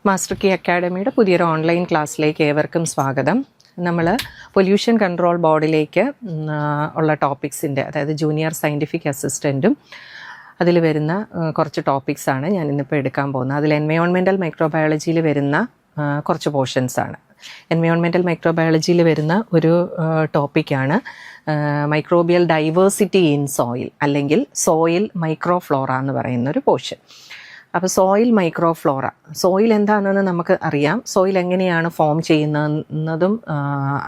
Master key അക്കാഡമിയുടെ പുതിയൊരു online ക്ലാസ്സിലേക്ക് ഏവർക്കും സ്വാഗതം. നമ്മൾ പൊല്യൂഷൻ കൺട്രോൾ ബോർഡിലേക്ക് ഉള്ള ടോപ്പിക്സിൻ്റെ, അതായത് ജൂനിയർ സയൻറ്റിഫിക് അസിസ്റ്റൻറ്റും അതിൽ വരുന്ന കുറച്ച് ടോപ്പിക്സാണ് ഞാൻ ഇന്നിപ്പോൾ എടുക്കാൻ പോകുന്നത്. അതിൽ എൻവയോൺമെൻറ്റൽ മൈക്രോബയോളജിയിൽ വരുന്ന കുറച്ച് പോർഷൻസാണ്. എൻവയോൺമെൻറ്റൽ മൈക്രോബയോളജിയിൽ വരുന്ന ഒരു ടോപ്പിക്കാണ് മൈക്രോബിയൽ ഡൈവേഴ്സിറ്റി ഇൻ സോയിൽ, അല്ലെങ്കിൽ സോയിൽ മൈക്രോഫ്ലോറ എന്ന് പറയുന്ന ഒരു പോർഷൻ. അപ്പോൾ സോയിൽ മൈക്രോഫ്ലോറ, സോയിൽ എന്താണെന്ന് നമുക്ക് അറിയാം. സോയിൽ എങ്ങനെയാണ് ഫോം ചെയ്യുന്നതും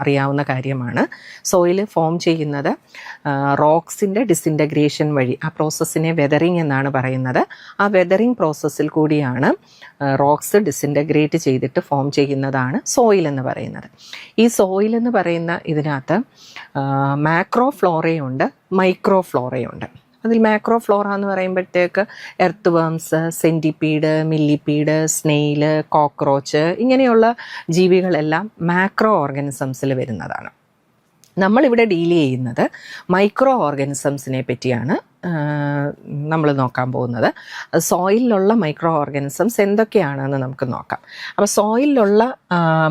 അറിയാവുന്ന കാര്യമാണ്. സോയിൽ ഫോം ചെയ്യുന്നത് റോക്സിൻ്റെ ഡിസിൻറ്റഗ്രേഷൻ വഴി. ആ പ്രോസസ്സിനെ വെതറിങ് എന്നാണ് പറയുന്നത്. ആ വെതറിങ് പ്രോസസ്സിൽ കൂടിയാണ് റോക്സ് ഡിസിൻറ്റഗ്രേറ്റ് ചെയ്തിട്ട് ഫോം ചെയ്യുന്നതാണ് സോയിൽ എന്ന് പറയുന്നത്. ഈ സോയിൽ എന്ന് പറയുന്ന ഇതിനകത്ത് മാക്രോഫ്ലോറയുണ്ട്, മൈക്രോഫ്ലോറയുണ്ട്. അതിൽ മാക്രോഫ്ലോറ എന്ന് പറയുമ്പോഴത്തേക്ക് earth worms, centipede, millipede, snail, cockroach, ഇങ്ങനെയുള്ള ജീവികളെല്ലാം മാക്രോ ഓർഗാനിസംസിൽ വരുന്നതാണ്. നമ്മളിവിടെ ഡീൽ ചെയ്യുന്നത് മൈക്രോ ഓർഗാനിസംസിനെ പറ്റിയാണ് നമ്മൾ നോക്കാൻ പോകുന്നത്. സോയിലിലുള്ള മൈക്രോ ഓർഗാനിസംസ് എന്തൊക്കെയാണെന്ന് നമുക്ക് നോക്കാം. അപ്പോൾ സോയിലിലുള്ള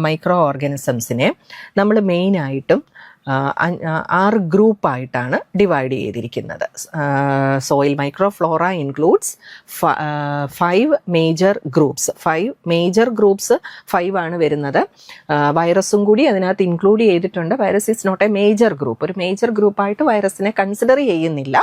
മൈക്രോ ഓർഗാനിസംസിനെ നമ്മൾ മെയിനായിട്ടും 6 ഗ്രൂപ്പായിട്ടാണ് ഡിവൈഡ് ചെയ്തിരിക്കുന്നത്. Soil microflora includes 5 major groups. 5 major groups 5 ആണ് വരുന്നത്. വൈറസും കൂടി അതിനകത്ത് ഇൻക്ലൂഡ് ചെയ്തിട്ടുണ്ട്. Virus is not a major group. ഒരു മേജർ ഗ്രൂപ്പായിട്ട് വൈറസിനെ കൺസിഡർ ചെയ്യുന്നില്ല.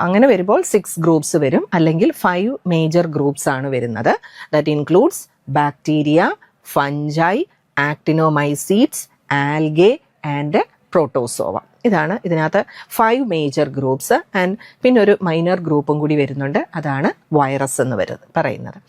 അങ്ങനെ വരുമ്പോൾ 6 ഗ്രൂപ്പ്സ് വരും, അല്ലെങ്കിൽ 5 മേജർ ഗ്രൂപ്പ്സ് ആണ് വരുന്നത്. That includes bacteria, fungi, actinomycetes, algae and protozoa. ഇതാണ് ഇതിനകത്ത് 5 മേജർ ഗ്രൂപ്പ്സ്. ആൻഡ് പിന്നെ ഒരു മൈനർ ഗ്രൂപ്പും കൂടി വരുന്നുണ്ട്, അതാണ് വൈറസ് എന്ന് പറയുന്നത്.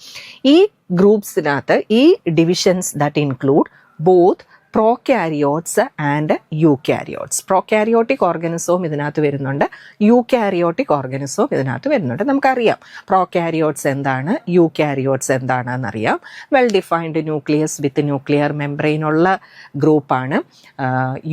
ഈ ഗ്രൂപ്പ്സിനകത്ത് ഈ divisions that include both prokaryotes and eukaryotes. Prokaryotic ഓർഗാനിസവും ഇതിനകത്ത് വരുന്നുണ്ട്, യൂകാരിയോട്ടിക് ഓർഗാനിസവും ഇതിനകത്ത് വരുന്നുണ്ട്. നമുക്കറിയാം പ്രോകാരിയോട്സ് എന്താണ്, യൂകാരിയോട്സ് എന്താണെന്നറിയാം. Well defined nucleus with nuclear മെംബ്രെയിനുള്ള ഗ്രൂപ്പാണ്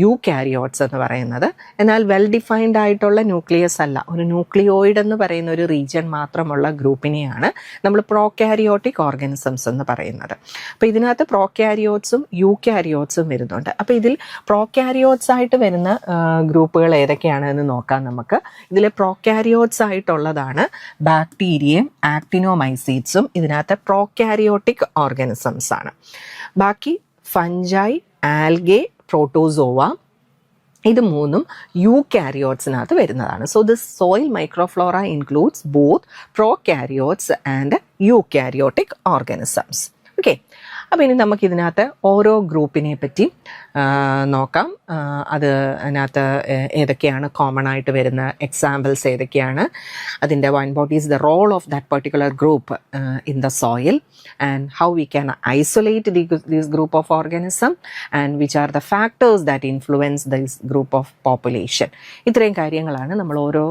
യൂകാരിയോട്സ് എന്ന് പറയുന്നത്. എന്നാൽ വെൽ ഡിഫൈൻഡ് ആയിട്ടുള്ള ന്യൂക്ലിയസ് അല്ല, ഒരു ന്യൂക്ലിയോയിഡ് എന്ന് പറയുന്ന ഒരു റീജിയൻ മാത്രമുള്ള ഗ്രൂപ്പിനെയാണ് നമ്മൾ പ്രോകാരിയോട്ടിക് ഓർഗാനിസംസ് എന്ന് പറയുന്നത്. അപ്പോൾ ഇതിനകത്ത് പ്രോകാരിയോട്സും യൂകാരിയോട്സും വരുന്നുണ്ട്. അപ്പോൾ ഇതിൽ പ്രോകാരിയോട്സ് ആയിട്ട് വരുന്ന ഗ്രൂപ്പുകൾ ഏതൊക്കെയാണെന്ന് നോക്കാം നമുക്ക്. ഇതിൽ പ്രോകാരിയോട്സ് ആയിട്ടുള്ളതാണ് ബാക്ടീരിയയും ആക്ടിനോമൈസീറ്റ്സും. ഇതിനകത്ത് പ്രോകാരിയോട്ടിക് ഓർഗാനിസംസ് ആണ്. ബാക്കി ഫഞ്ചൈ, ആൽഗെ, പ്രോട്ടോസോവ, ഇത് മൂന്നും യൂകാരിയോട്സിനകത്ത് വരുന്നതാണ്. So this soil microflora includes both prokaryotes and eukaryotic organisms. Okay, അപ്പോൾ ഇനി നമുക്കിതിനകത്ത് ഓരോ ഗ്രൂപ്പിനെ പറ്റി നോക്കാം. അതിനകത്ത് ഏതൊക്കെയാണ് കോമൺ ആയിട്ട് വരുന്ന എക്സാമ്പിൾസ് ഏതൊക്കെയാണ്, അതിൻ്റെ what is the role of that particular group in the soil, and how we can isolate this group of organism, and which are the factors that influence this group of population. ഇത്രയും കാര്യങ്ങളാണ് നമ്മൾ ഓരോ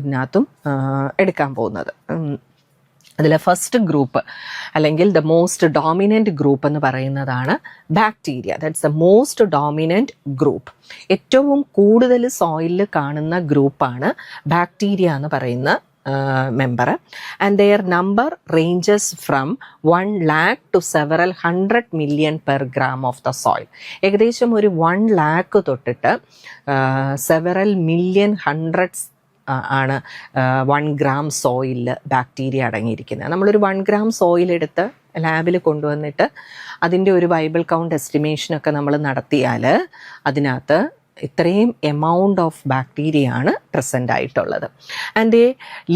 ഇതിനകത്തും എടുക്കാൻ പോകുന്നത്. അതിലെ first group, അല്ലെങ്കിൽ the most dominant group എന്ന് പറയുന്നതാണ് bacteria. That's the most dominant group. ഏറ്റവും കൂടുതൽ സോയിലിൽ കാണുന്ന ഗ്രൂപ്പാണ് ബാക്ടീരിയ എന്ന് പറയുന്ന member. And their number ranges from 1 lakh to several 100 million per gram of the soil. ഏകദേശം ഒരു 1 lakh തൊട്ടിട്ട് സെവറൽ മില്യൺ ഹൺഡ്രഡ്സ് ആണ് 1 gram സോയിലിൽ ബാക്ടീരിയ അടങ്ങിയിരിക്കുന്നത്. നമ്മളൊരു 1 gram സോയിൽ എടുത്ത് ലാബിൽ കൊണ്ടുവന്നിട്ട് അതിൻ്റെ ഒരു വൈബിൾ കൗണ്ട് എസ്റ്റിമേഷനൊക്കെ നമ്മൾ നടത്തിയാൽ അതിനകത്ത് ഇത്രയും എമൗണ്ട് ഓഫ് ബാക്ടീരിയ ആണ് പ്രസൻ്റ് ആയിട്ടുള്ളത്. And they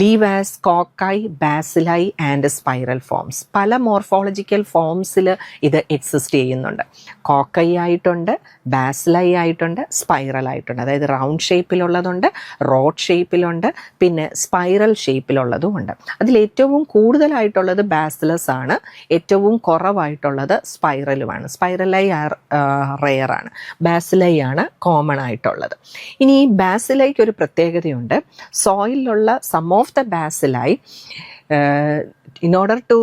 leave as cocci, ബാസിലൈ and spiral forms. പല മോർഫോളജിക്കൽ ഫോംസിൽ ഇത് എക്സിസ്റ്റ് ചെയ്യുന്നുണ്ട്. കോക്കൈ ആയിട്ടുണ്ട്, ബാസിലൈ ആയിട്ടുണ്ട്, സ്പൈറൽ ആയിട്ടുണ്ട്. അതായത് റൗണ്ട് ഷേപ്പിലുള്ളതുണ്ട്, റോഡ് ഷേപ്പിലുണ്ട്, പിന്നെ സ്പൈറൽ ഷേപ്പിലുള്ളതും ഉണ്ട്. അതിലേറ്റവും കൂടുതലായിട്ടുള്ളത് ബാസിലസ് ആണ്, ഏറ്റവും കുറവായിട്ടുള്ളത് സ്പൈറലുമാണ്. സ്പൈറലൈ റെയറാണ്, ബാസിലൈ ആണ് കോമൺ ആയിട്ടുള്ളത്. ഇനി ഈ ബാസിലൈക്ക് ഒരു പ്രത്യേകതയുണ്ട്. സോയിലുള്ള some of the bacilli in order to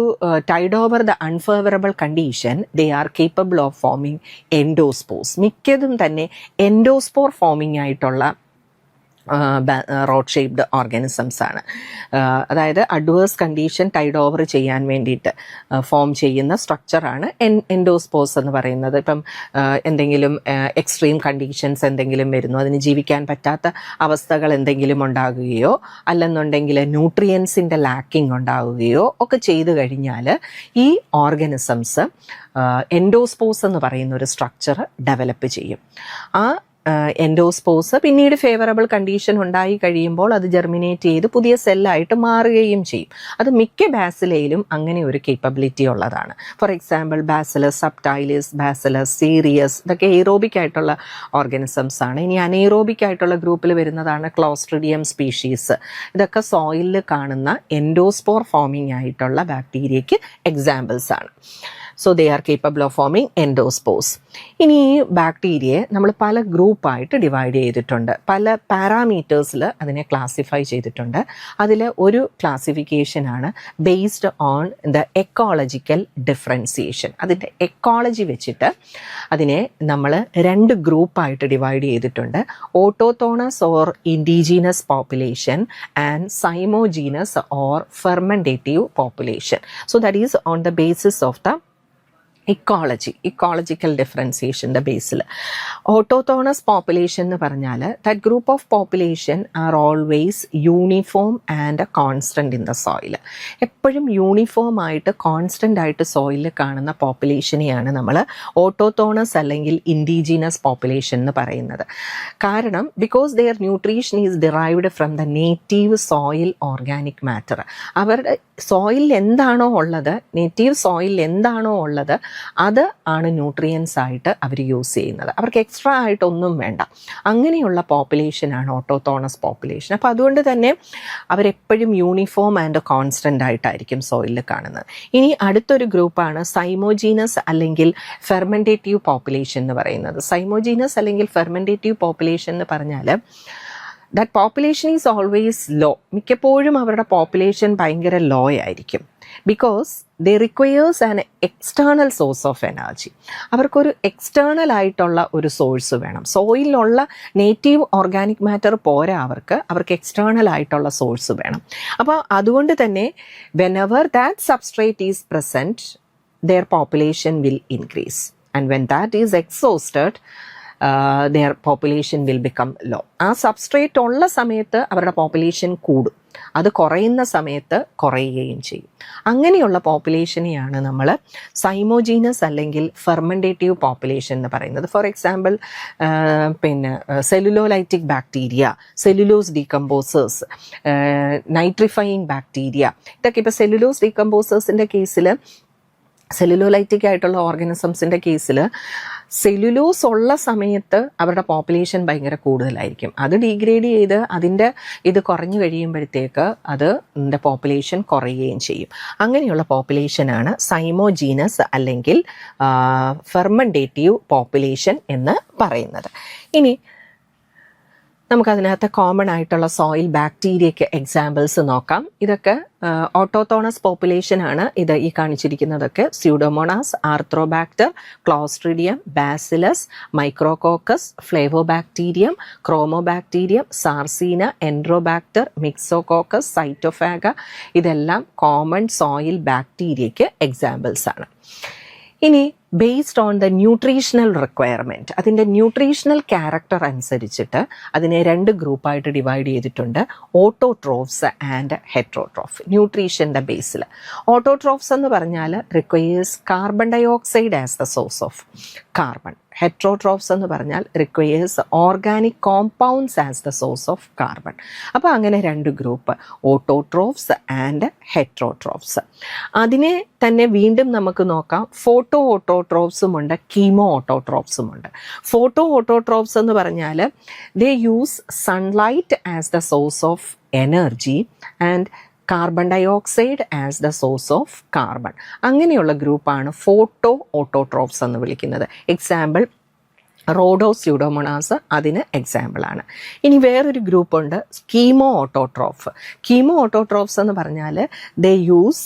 tide over the unfavorable condition, they are capable of forming endospores. മിക്കതും തന്നെ എൻഡോസ്പോർ ഫോമിംഗ് ആയിട്ടുള്ള റോഡ് ഷേപ്ഡ് ഓർഗാനിസംസ് ആണ്. അതായത് അഡ്വേഴ്സ് കണ്ടീഷൻ ടൈഡ് ഓവർ ചെയ്യാൻ വേണ്ടിയിട്ട് ഫോം ചെയ്യുന്ന സ്ട്രക്ചറാണ് എൻഡോസ്പോർസ് എന്ന് പറയുന്നത്. ഇപ്പം എന്തെങ്കിലും എക്സ്ട്രീം കണ്ടീഷൻസ് എന്തെങ്കിലും വരുന്നു, അതിന് ജീവിക്കാൻ പറ്റാത്ത അവസ്ഥകൾ എന്തെങ്കിലും ഉണ്ടാകുകയോ അല്ലെന്നുണ്ടെങ്കിൽ ന്യൂട്രിയൻസിൻ്റെ ലാക്കിംഗ് ഉണ്ടാവുകയോ ഒക്കെ ചെയ്തു കഴിഞ്ഞാൽ ഈ ഓർഗാനിസംസ് എൻഡോസ്പോർസ് എന്ന് പറയുന്ന ഒരു സ്ട്രക്ചർ ഡെവലപ്പ് ചെയ്യും. ആ എൻഡോസ്പോർസ് പിന്നീട് ഫേവറബിൾ കണ്ടീഷൻ ഉണ്ടായി കഴിയുമ്പോൾ അത് ജെർമിനേറ്റ് ചെയ്ത് പുതിയ സെല്ലായിട്ട് മാറുകയും ചെയ്യും. അത് മിക്ക ബാസിലയിലും അങ്ങനെ ഒരു കേപ്പബിലിറ്റി ഉള്ളതാണ്. For example bacillus subtilis, bacillus cereus, ഇതൊക്കെ എയ്റോബിക് ആയിട്ടുള്ള ഓർഗാനിസംസ് ആണ്. ഇനി അനെയ്റോബിക് ആയിട്ടുള്ള ഗ്രൂപ്പിൽ വരുന്നതാണ് ക്ലോസ്ട്രിഡിയം സ്പീഷീസ്. ഇതൊക്കെ സോയിലിൽ കാണുന്ന എൻഡോസ്പോർ ഫോമിംഗ് ആയിട്ടുള്ള ബാക്ടീരിയയ്ക്ക് എക്സാമ്പിൾസ് ആണ്. So they are capable of forming endospores. ഇനി ഈ ബാക്ടീരിയയെ നമ്മൾ പല ഗ്രൂപ്പായിട്ട് ഡിവൈഡ് ചെയ്തിട്ടുണ്ട്, പല പാരാമീറ്റേഴ്സിൽ അതിനെ ക്ലാസിഫൈ ചെയ്തിട്ടുണ്ട്. അതിൽ ഒരു ക്ലാസിഫിക്കേഷനാണ് based on the ecological differentiation. അതിൻ്റെ എക്കോളജി വെച്ചിട്ട് അതിനെ നമ്മൾ 2 ഗ്രൂപ്പായിട്ട് ഡിവൈഡ് ചെയ്തിട്ടുണ്ട്. Autochthonous or indigenous population and zymogenous or fermentative population. So that is on the basis of the ecological ഡിഫറൻസിയേഷൻ്റെ ബേസിൽ. ഓട്ടോത്തോണസ് പോപ്പുലേഷൻ എന്ന് പറഞ്ഞാൽ that group of population are always uniform and constant in the soil. എപ്പോഴും uniform ആയിട്ട് constant ആയിട്ട് സോയിലിൽ കാണുന്ന പോപ്പുലേഷനെയാണ് നമ്മൾ ഓട്ടോത്തോണസ് അല്ലെങ്കിൽ ഇൻഡിജീനസ് പോപ്പുലേഷൻ എന്ന് പറയുന്നത്. കാരണം because their nutrition is derived from the native soil organic matter. അവരുടെ സോയിലിൽ എന്താണോ ഉള്ളത്, നേറ്റീവ് സോയിലിൽ എന്താണോ ഉള്ളത്, അത് ആണ് ന്യൂട്രിയൻസ് ആയിട്ട് അവർ യൂസ് ചെയ്യുന്നത്. അവർക്ക് എക്സ്ട്രാ ആയിട്ടൊന്നും വേണ്ട. അങ്ങനെയുള്ള പോപ്പുലേഷനാണ് ഓട്ടോത്തോണസ് പോപ്പുലേഷൻ. അപ്പോൾ അതുകൊണ്ട് തന്നെ അവരെപ്പോഴും യൂണിഫോം ആൻഡ് കോൺസ്റ്റൻ്റ് ആയിട്ടായിരിക്കും സോയിലിൽ കാണുന്നത്. ഇനി അടുത്തൊരു ഗ്രൂപ്പാണ് സൈമോജീനസ് അല്ലെങ്കിൽ ഫെർമെൻറ്റേറ്റീവ് പോപ്പുലേഷൻ എന്ന് പറയുന്നത്. സൈമോജീനസ് അല്ലെങ്കിൽ ഫെർമെൻറ്റേറ്റീവ് പോപ്പുലേഷൻ എന്ന് പറഞ്ഞാൽ that population is always low. മിക്കപ്പോഴും അവരുടെ പോപ്പുലേഷൻ ഭയങ്കര ലോ ആയിരിക്കും. Because they requires an external source of energy. അവർക്കൊരു എക്സ്റ്റേണൽ ആയിട്ടുള്ള ഒരു സോഴ്സ് വേണം. സോയിലുള്ള നേറ്റീവ് ഓർഗാനിക് മാറ്റർ പോരാ, അവർക്ക് എക്സ്റ്റേണൽ ആയിട്ടുള്ള സോഴ്സ് വേണം. അപ്പോൾ അതുകൊണ്ട് തന്നെ whenever that substrate is present their population will increase, and when that is exhausted their population will become low. ആ സബ്സ്ട്രേറ്റ് ഉള്ള സമയത്ത് അവരുടെ പോപ്പുലേഷൻ കൂടും, അത് കുറയുന്ന സമയത്ത് കുറയുകയും ചെയ്യും. അങ്ങനെയുള്ള പോപ്പുലേഷനെയാണ് നമ്മൾ സൈമോജീനസ് അല്ലെങ്കിൽ ഫെർമെൻറ്റേറ്റീവ് പോപ്പുലേഷൻ എന്ന് പറയുന്നത്. For example cellulolytic bacteria, cellulose decomposers, nitrifying bacteria, ഇതൊക്കെ ഇപ്പോൾ സെല്ലുലോസ് ഡീകമ്പോസേഴ്സിൻ്റെ കേസിൽ, സെല്ലുലോലൈറ്റിക് ആയിട്ടുള്ള ഓർഗാനിസംസിൻ്റെ കേസിൽ സെല്ലുലോസ് ഉള്ള സമയത്ത് അവരുടെ പോപ്പുലേഷൻ ഭയങ്കര കൂടുതലായിരിക്കും. അത് ഡീഗ്രേഡ് ചെയ്ത് അതിൻ്റെ ഇത് കുറഞ്ഞു കഴിയുമ്പോഴത്തേക്ക് അതിൻ്റെ പോപ്പുലേഷൻ കുറയുകയും ചെയ്യും. അങ്ങനെയുള്ള പോപ്പുലേഷനാണ് സൈമോജീനസ് അല്ലെങ്കിൽ ഫെർമെൻറ്റേറ്റീവ് പോപ്പുലേഷൻ എന്ന് പറയുന്നത്. ഇനി നമുക്കതിനകത്ത് കോമൺ ആയിട്ടുള്ള സോയിൽ ബാക്ടീരിയയ്ക്ക് എക്സാമ്പിൾസ് നോക്കാം. ഇതൊക്കെ ഓട്ടോത്തോണസ് പോപ്പുലേഷൻ ആണ്. ഇത് ഈ കാണിച്ചിരിക്കുന്നതൊക്കെ pseudomonas, arthrobacter, clostridium, bacillus, micrococcus, flavobacterium, chromobacterium, sarcina, enterobacter, myxococcus, cytophaga, ഇതെല്ലാം കോമൺ സോയിൽ ബാക്ടീരിയയ്ക്ക് എക്സാമ്പിൾസ് ആണ്. ഇനി based on the nutritional requirement, അതിൻ്റെ ന്യൂട്രീഷണൽ ക്യാരക്ടർ അനുസരിച്ചിട്ട് അതിനെ 2 ഗ്രൂപ്പായിട്ട് ഡിവൈഡ് ചെയ്തിട്ടുണ്ട്. Autotrophs and heterotroph. ന്യൂട്രീഷൻ്റെ ബേസിൽ ഓട്ടോട്രോഫ്സ് എന്ന് പറഞ്ഞാൽ requires carbon dioxide as the source of carbon. Heterotrophs എന്ന് പറഞ്ഞാൽ requires organic compounds as the source of carbon. അപ്പോൾ അങ്ങനെ 2 ഗ്രൂപ്പ്, ഓട്ടോട്രോഫ്സ് ആൻഡ് ഹെട്രോട്രോഫ്സ്. അതിനെ തന്നെ വീണ്ടും നമുക്ക് നോക്കാം. ഫോട്ടോ ഓട്ടോട്രോഫ്സും ഉണ്ട്, കീമോ ഓട്ടോട്രോഫ്സും ഉണ്ട്. ഫോട്ടോ ഓട്ടോട്രോഫ്സ് എന്ന് പറഞ്ഞാൽ they use sunlight as the source of energy and carbon dioxide as the source of carbon. അങ്ങനെയുള്ള ഗ്രൂപ്പാണ് ഫോട്ടോ ഓട്ടോട്രോഫ്സ് എന്ന് വിളിക്കുന്നത്. എക്സാമ്പിൾ റോഡോസ്യൂഡോമോണാസ് അതിന് എക്സാമ്പിളാണ്. ഇനി വേറൊരു ഗ്രൂപ്പുണ്ട് കീമോ ഓട്ടോട്രോഫ്. കീമോ ഓട്ടോട്രോഫ്സ് എന്ന് പറഞ്ഞാൽ they use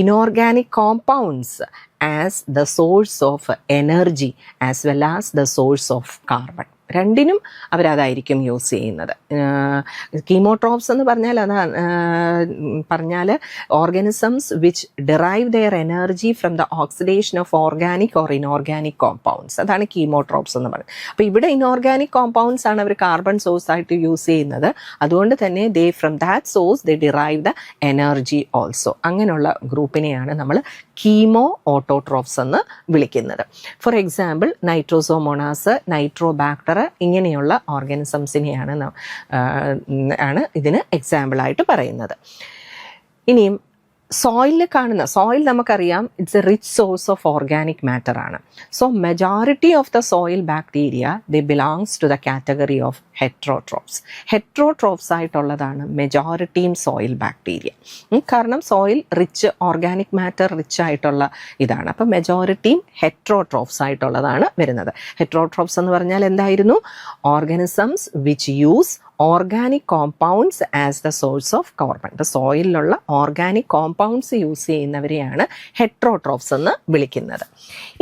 inorganic compounds as the source of energy as well as the source of carbon. രണ്ടിനും അവരതായിരിക്കും യൂസ് ചെയ്യുന്നത്. കീമോട്രോപ്സ് എന്ന് പറഞ്ഞാൽ പറഞ്ഞാൽ organisms which derive their energy from the oxidation of organic or inorganic compounds. അതാണ് chemotrophs എന്ന് പറയുന്നത്. അപ്പോൾ ഇവിടെ ഇൻഓർഗാനിക് കോമ്പൗണ്ട്സ് ആണ് അവർ കാർബൺ സോഴ്സ് ആയിട്ട് യൂസ് ചെയ്യുന്നത്. അതുകൊണ്ട് തന്നെ from that source they derive the energy also. അങ്ങനെയുള്ള ഗ്രൂപ്പിനെയാണ് നമ്മൾ കീമോ ഓട്ടോട്രോപ്സ് എന്ന് വിളിക്കുന്നത്. ഫോർ എക്സാമ്പിൾ നൈട്രോസോമോണാസ്, നൈട്രോബാക്ടർ ഇങ്ങനെയുള്ള ഓർഗാനിസംസിനെയാണ് ഇതിന് എക്സാമ്പിളായിട്ട് പറയുന്നത്. ഇനിയും സോയിലിൽ കാണുന്ന സോയിൽ നമുക്കറിയാം it's a rich source of organic matter ആണ്. So majority of the soil bacteria they belongs to the category of heterotrophs. Heterotrophs ആയിട്ടുള്ളതാണ് മെജോറിറ്റിയും സോയിൽ ബാക്ടീരിയ. കാരണം soil rich organic matter rich ആയിട്ടുള്ള ഇതാണ്. അപ്പം മെജോറിറ്റിയും ഹെട്രോട്രോപ്സ് ആയിട്ടുള്ളതാണ് വരുന്നത്. ഹെട്രോട്രോപ്സ് എന്ന് പറഞ്ഞാൽ എന്തായിരുന്നു? Organisms which use organic compounds as the source of carbon. സോയിലുള്ള ഓർഗാനിക് കോമ്പൗണ്ട്സ് യൂസ് ചെയ്യുന്നവരെയാണ് ഹെട്രോട്രോപ്സ് എന്ന് വിളിക്കുന്നത്.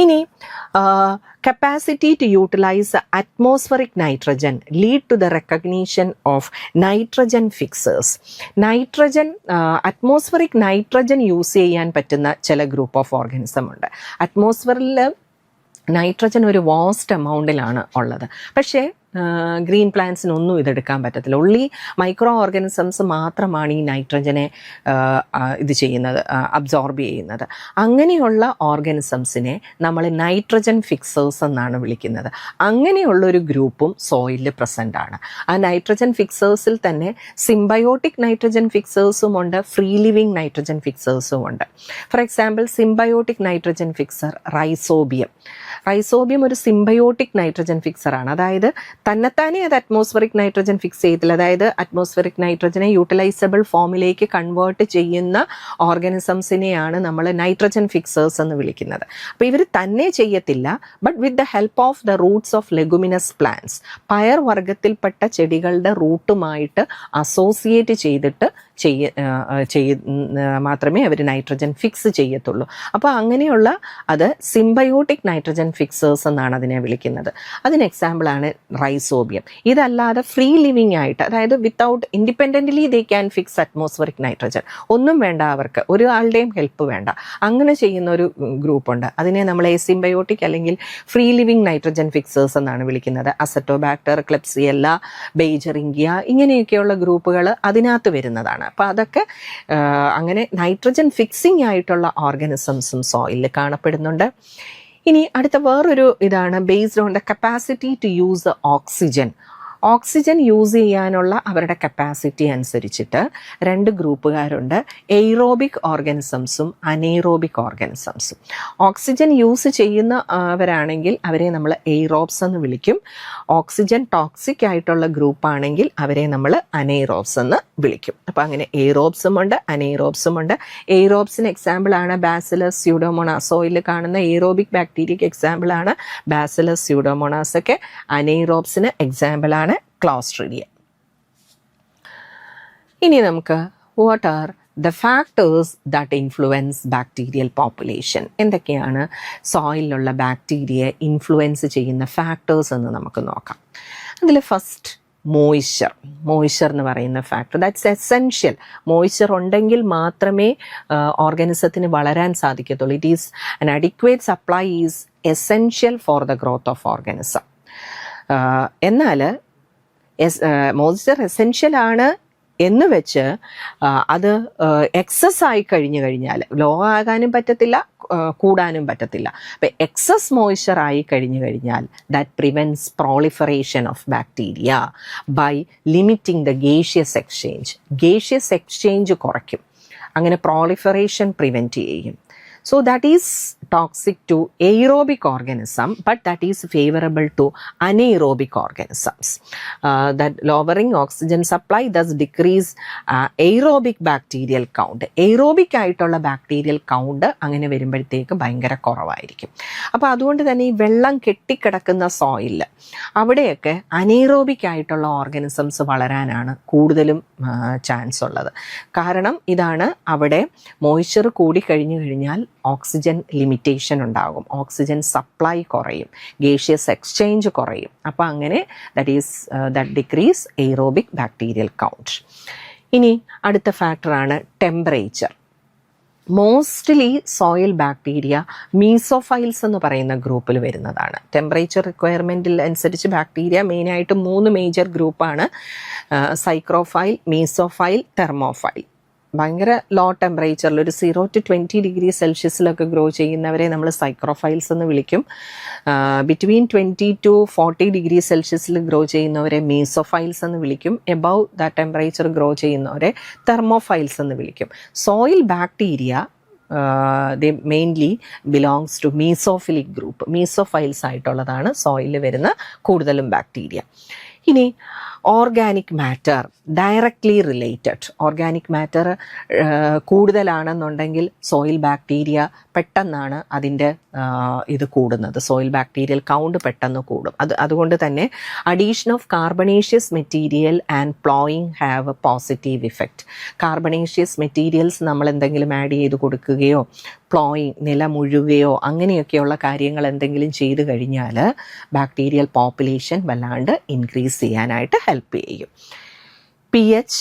ഇനി capacity to utilize atmospheric nitrogen lead to the recognition of nitrogen fixers. atmospheric nitrogen use ചെയ്യാൻ പറ്റുന്ന ചില ഗ്രൂപ്പ് ഓഫ് ഓർഗാനിസം ഉണ്ട്. അറ്റ്മോസ്ഫിയറിൽ nitrogen ഒരു വാസ്റ്റ് എമൗണ്ടിലാണ് ഉള്ളത്. പക്ഷേ ഗ്രീൻ പ്ലാന്റ്സിനൊന്നും ഇതെടുക്കാൻ പറ്റത്തില്ല. ഉള്ളി മൈക്രോ ഓർഗാനിസംസ് മാത്രമാണ് ഈ നൈട്രജനെ ഇത് ചെയ്യുന്നത്, അബ്സോർബ് ചെയ്യുന്നത്. അങ്ങനെയുള്ള ഓർഗാനിസംസിനെ നമ്മൾ നൈട്രജൻ ഫിക്സേഴ്സ് എന്നാണ് വിളിക്കുന്നത്. അങ്ങനെയുള്ളൊരു ഗ്രൂപ്പും സോയിലിൽ പ്രസൻ്റ് ആണ്. ആ നൈട്രജൻ ഫിക്സേഴ്സിൽ തന്നെ സിംബയോട്ടിക് നൈട്രജൻ ഫിക്സേഴ്സും ഉണ്ട്, ഫ്രീ ലിവിങ് നൈട്രജൻ ഫിക്സേഴ്സും ഉണ്ട്. For example symbiotic nitrogen fixer rhizobium. Rhizobium ഒരു സിംബയോട്ടിക് നൈട്രജൻ ഫിക്സറാണ്. അതായത് തന്നെത്താനെ അത് അറ്റ്മോസ്ഫിയറിക് നൈട്രജൻ ഫിക്സ് ചെയ്തില്ല. അതായത് അറ്റ്മോസ്ഫിയറിക് നൈട്രജനെ യൂട്ടിലൈസബിൾ ഫോമിലേക്ക് കൺവേർട്ട് ചെയ്യുന്ന ഓർഗാനിസംസിനെയാണ് നമ്മൾ നൈട്രജൻ ഫിക്സേഴ്സ് എന്ന് വിളിക്കുന്നത്. അപ്പോൾ ഇവർ തന്നെ ചെയ്യത്തില്ല, but with the help of the roots of leguminous plants, പയർ വർഗത്തിൽപ്പെട്ട ചെടികളുടെ റൂട്ടുമായിട്ട് അസോസിയേറ്റ് ചെയ്തിട്ട് മാത്രമേ അവർ നൈട്രജൻ ഫിക്സ് ചെയ്യത്തുള്ളൂ. അപ്പോൾ അങ്ങനെയുള്ള അത് സിംബയോട്ടിക് നൈട്രജൻ ഫിക്സേഴ്സ് എന്നാണ് അതിനെ വിളിക്കുന്നത്. അതിന് എക്സാമ്പിളാണ് റൈസോബിയം. ഇതല്ലാതെ ഫ്രീ ലിവിങ് ആയിട്ട്, അതായത് without independently they can fix atmospheric nitrogen. ഒന്നും വേണ്ട, അവർക്ക് ഒരാളുടെയും ഹെൽപ്പ് വേണ്ട. അങ്ങനെ ചെയ്യുന്ന ഒരു ഗ്രൂപ്പുണ്ട്. അതിനെ നമ്മൾ സിംബയോട്ടിക് അല്ലെങ്കിൽ ഫ്രീ ലിവിങ് നൈട്രജൻ ഫിക്സേഴ്സ് എന്നാണ് വിളിക്കുന്നത്. അസറ്റോബാക്ടർ, ക്ലെപ്സിയെല്ല, ബെയ്ജറിംഗിയ ഇങ്ങനെയൊക്കെയുള്ള ഗ്രൂപ്പുകൾ അതിനകത്ത് വരുന്നതാണ്. അപ്പോൾ അതൊക്കെ അങ്ങനെ നൈട്രജൻ ഫിക്സിംഗ് ആയിട്ടുള്ള ഓർഗാനിസംസും സോയിലിൽ കാണപ്പെടുന്നുണ്ട്. ഇനി അടുത്ത വേറൊരു ഇതാണ് based on the capacity to use oxygen. Oxygen use ചെയ്യാനുള്ള അവരുടെ കപ്പാസിറ്റി അനുസരിച്ചിട്ട് രണ്ട് ഗ്രൂപ്പുകാരുണ്ട്, എയ്റോബിക് ഓർഗാനിസംസും അനെയ്റോബിക് ഓർഗാനിസംസും. ഓക്സിജൻ യൂസ് ചെയ്യുന്നവരാണെങ്കിൽ അവരെ നമ്മൾ എയ്റോബ്സ് എന്ന് വിളിക്കും. ഓക്സിജൻ ടോക്സിക് ആയിട്ടുള്ള ഗ്രൂപ്പാണെങ്കിൽ അവരെ നമ്മൾ അനെയ്റോബ്സ് എന്ന് വിളിക്കും. അപ്പോൾ അങ്ങനെ എയ്റോബ്സും ഉണ്ട്, അനെയ്റോബ്സും ഉണ്ട്. എയ്റോബ്സിന് എക്സാമ്പിളാണ് ബാസിലസ് സ്യൂഡോമോണാസ്. സോയിൽ കാണുന്ന എയ്റോബിക് ബാക്ടീരിയക്ക് എക്സാമ്പിളാണ് ബാസിലസ് സ്യൂഡോമോണാസ് ഒക്കെ. അനെയ്റോബ്സിന് എക്സാമ്പിളാണ് ക്ലോസ്ട്രീഡിയ. ഇനി നമുക്ക് what are the factors that influence bacterial population. എന്തൊക്കെയാണ് സോയിലുള്ള ബാക്ടീരിയയെ ഇൻഫ്ലുവൻസ് ചെയ്യുന്ന ഫാക്ടേഴ്സ് എന്ന് നമുക്ക് നോക്കാം. അതിൽ ഫസ്റ്റ് മോയ്സ്ചർ എന്ന് പറയുന്ന ഫാക്ടർ, ദാറ്റ്സ് എസെൻഷ്യൽ. മോയ്സ്ചർ ഉണ്ടെങ്കിൽ മാത്രമേ ഓർഗാനിസത്തിന് വളരാൻ സാധിക്കത്തുള്ളൂ. It is an adequate supply is essential for the growth of organism. എന്നാൽ മോയ്സ്ചർ എസെൻഷ്യൽ ആണ് എന്ന് വെച്ച് അത് എക്സസ് ആയി കഴിഞ്ഞാൽ ലോ ആകാനും പറ്റത്തില്ല, കൂടാനും പറ്റത്തില്ല. അപ്പം എക്സസ് മോയ്സ്ചർ ആയി കഴിഞ്ഞാൽ that prevents proliferation of bacteria by limiting the gaseous exchange. Gaseous exchange കുറയ്ക്കും, അങ്ങനെ പ്രോളിഫറേഷൻ പ്രിവെൻറ്റ് ചെയ്യും. So that is toxic to aerobic organism, but that is favorable to anaerobic organisms. That lowering oxygen supply thus decrease aerobic bacterial count. Aerobic ആയിട്ടുള്ള bacterial count അങ്ങനെ വരുമ്പോഴത്തേക്ക് ഭയങ്കര കുറവായിരിക്കും. അപ്പോൾ അതുകൊണ്ട് തന്നെ ഈ വെള്ളം കെട്ടിക്കിടക്കുന്ന സോയിൽ അവിടെയൊക്കെ അനെയ്റോബിക് ആയിട്ടുള്ള ഓർഗാനിസംസ് വളരാനാണ് കൂടുതലും ചാൻസ് ഉള്ളത്. കാരണം ഇതാണ്, അവിടെ മോയ്സ്ചർ കൂടി കഴിഞ്ഞാൽ ഓക്സിജൻ ലിമിറ്റ് ഇറിറ്റേഷൻ ഉണ്ടാകും, ഓക്സിജൻ സപ്ലൈ കുറയും, ഗേഷ്യസ് എക്സ്ചേഞ്ച് കുറയും. അപ്പോൾ അങ്ങനെ that decrease aerobic bacterial count. ഇനി അടുത്ത ഫാക്ടറാണ് ടെമ്പറേച്ചർ. മോസ്റ്റ്ലി സോയിൽ ബാക്ടീരിയ മീസോഫൈൽസ് എന്ന് പറയുന്ന ഗ്രൂപ്പിൽ വരുന്നതാണ്. ടെമ്പറേച്ചർ റിക്വയർമെൻറ്റിൽ അനുസരിച്ച് ബാക്ടീരിയ മെയിനായിട്ട് 3 മേജർ ഗ്രൂപ്പാണ്: സൈക്രോഫൈൽ, മീസോഫൈൽ, തെർമോഫൈൽ. ഭയങ്കര ലോ ടെമ്പറേച്ചറിൽ ഒരു 0 to 20 ഡിഗ്രി സെൽഷ്യസിലൊക്കെ ഗ്രോ ചെയ്യുന്നവരെ നമ്മൾ സൈക്രോഫൈൽസ് എന്ന് വിളിക്കും. ബിറ്റ്വീൻ 20 to 40 ഡിഗ്രി സെൽഷ്യസിൽ ഗ്രോ ചെയ്യുന്നവരെ മീസോഫൈൽസ് എന്ന് വിളിക്കും. എബവ് ദ ടെമ്പറേച്ചർ ഗ്രോ ചെയ്യുന്നവരെ തെർമോഫൈൽസ് എന്ന് വിളിക്കും. Soil bacteria they mainly belongs to mesophilic group. Mesophiles ആയിട്ടുള്ളതാണ് സോയിലിൽ വരുന്ന കൂടുതലും ബാക്ടീരിയ. ഇനി organic matter directly related. Organic matter കൂടുതലാണെന്നുണ്ടെങ്കിൽ സോയിൽ ബാക്ടീരിയ പെട്ടെന്നാണ് അതിൻ്റെ ഇത് കൂടുന്നത്, സോയിൽ ബാക്ടീരിയൽ കൗണ്ട് പെട്ടെന്ന് കൂടും. അതുകൊണ്ട് തന്നെ addition of carbonaceous material and ploughing have a positive effect. Carbonaceous materials നമ്മൾ എന്തെങ്കിലും ആഡ് ചെയ്ത് കൊടുക്കുകയോ പ്ലോയിങ് നില മുഴുകയോ അങ്ങനെയൊക്കെയുള്ള കാര്യങ്ങൾ എന്തെങ്കിലും ചെയ്തു കഴിഞ്ഞാൽ ബാക്ടീരിയൽ പോപ്പുലേഷൻ വല്ലാണ്ട് ഇൻക്രീസ് ചെയ്യാനായിട്ട് ഹെൽപ്പ് ചെയ്യും. pH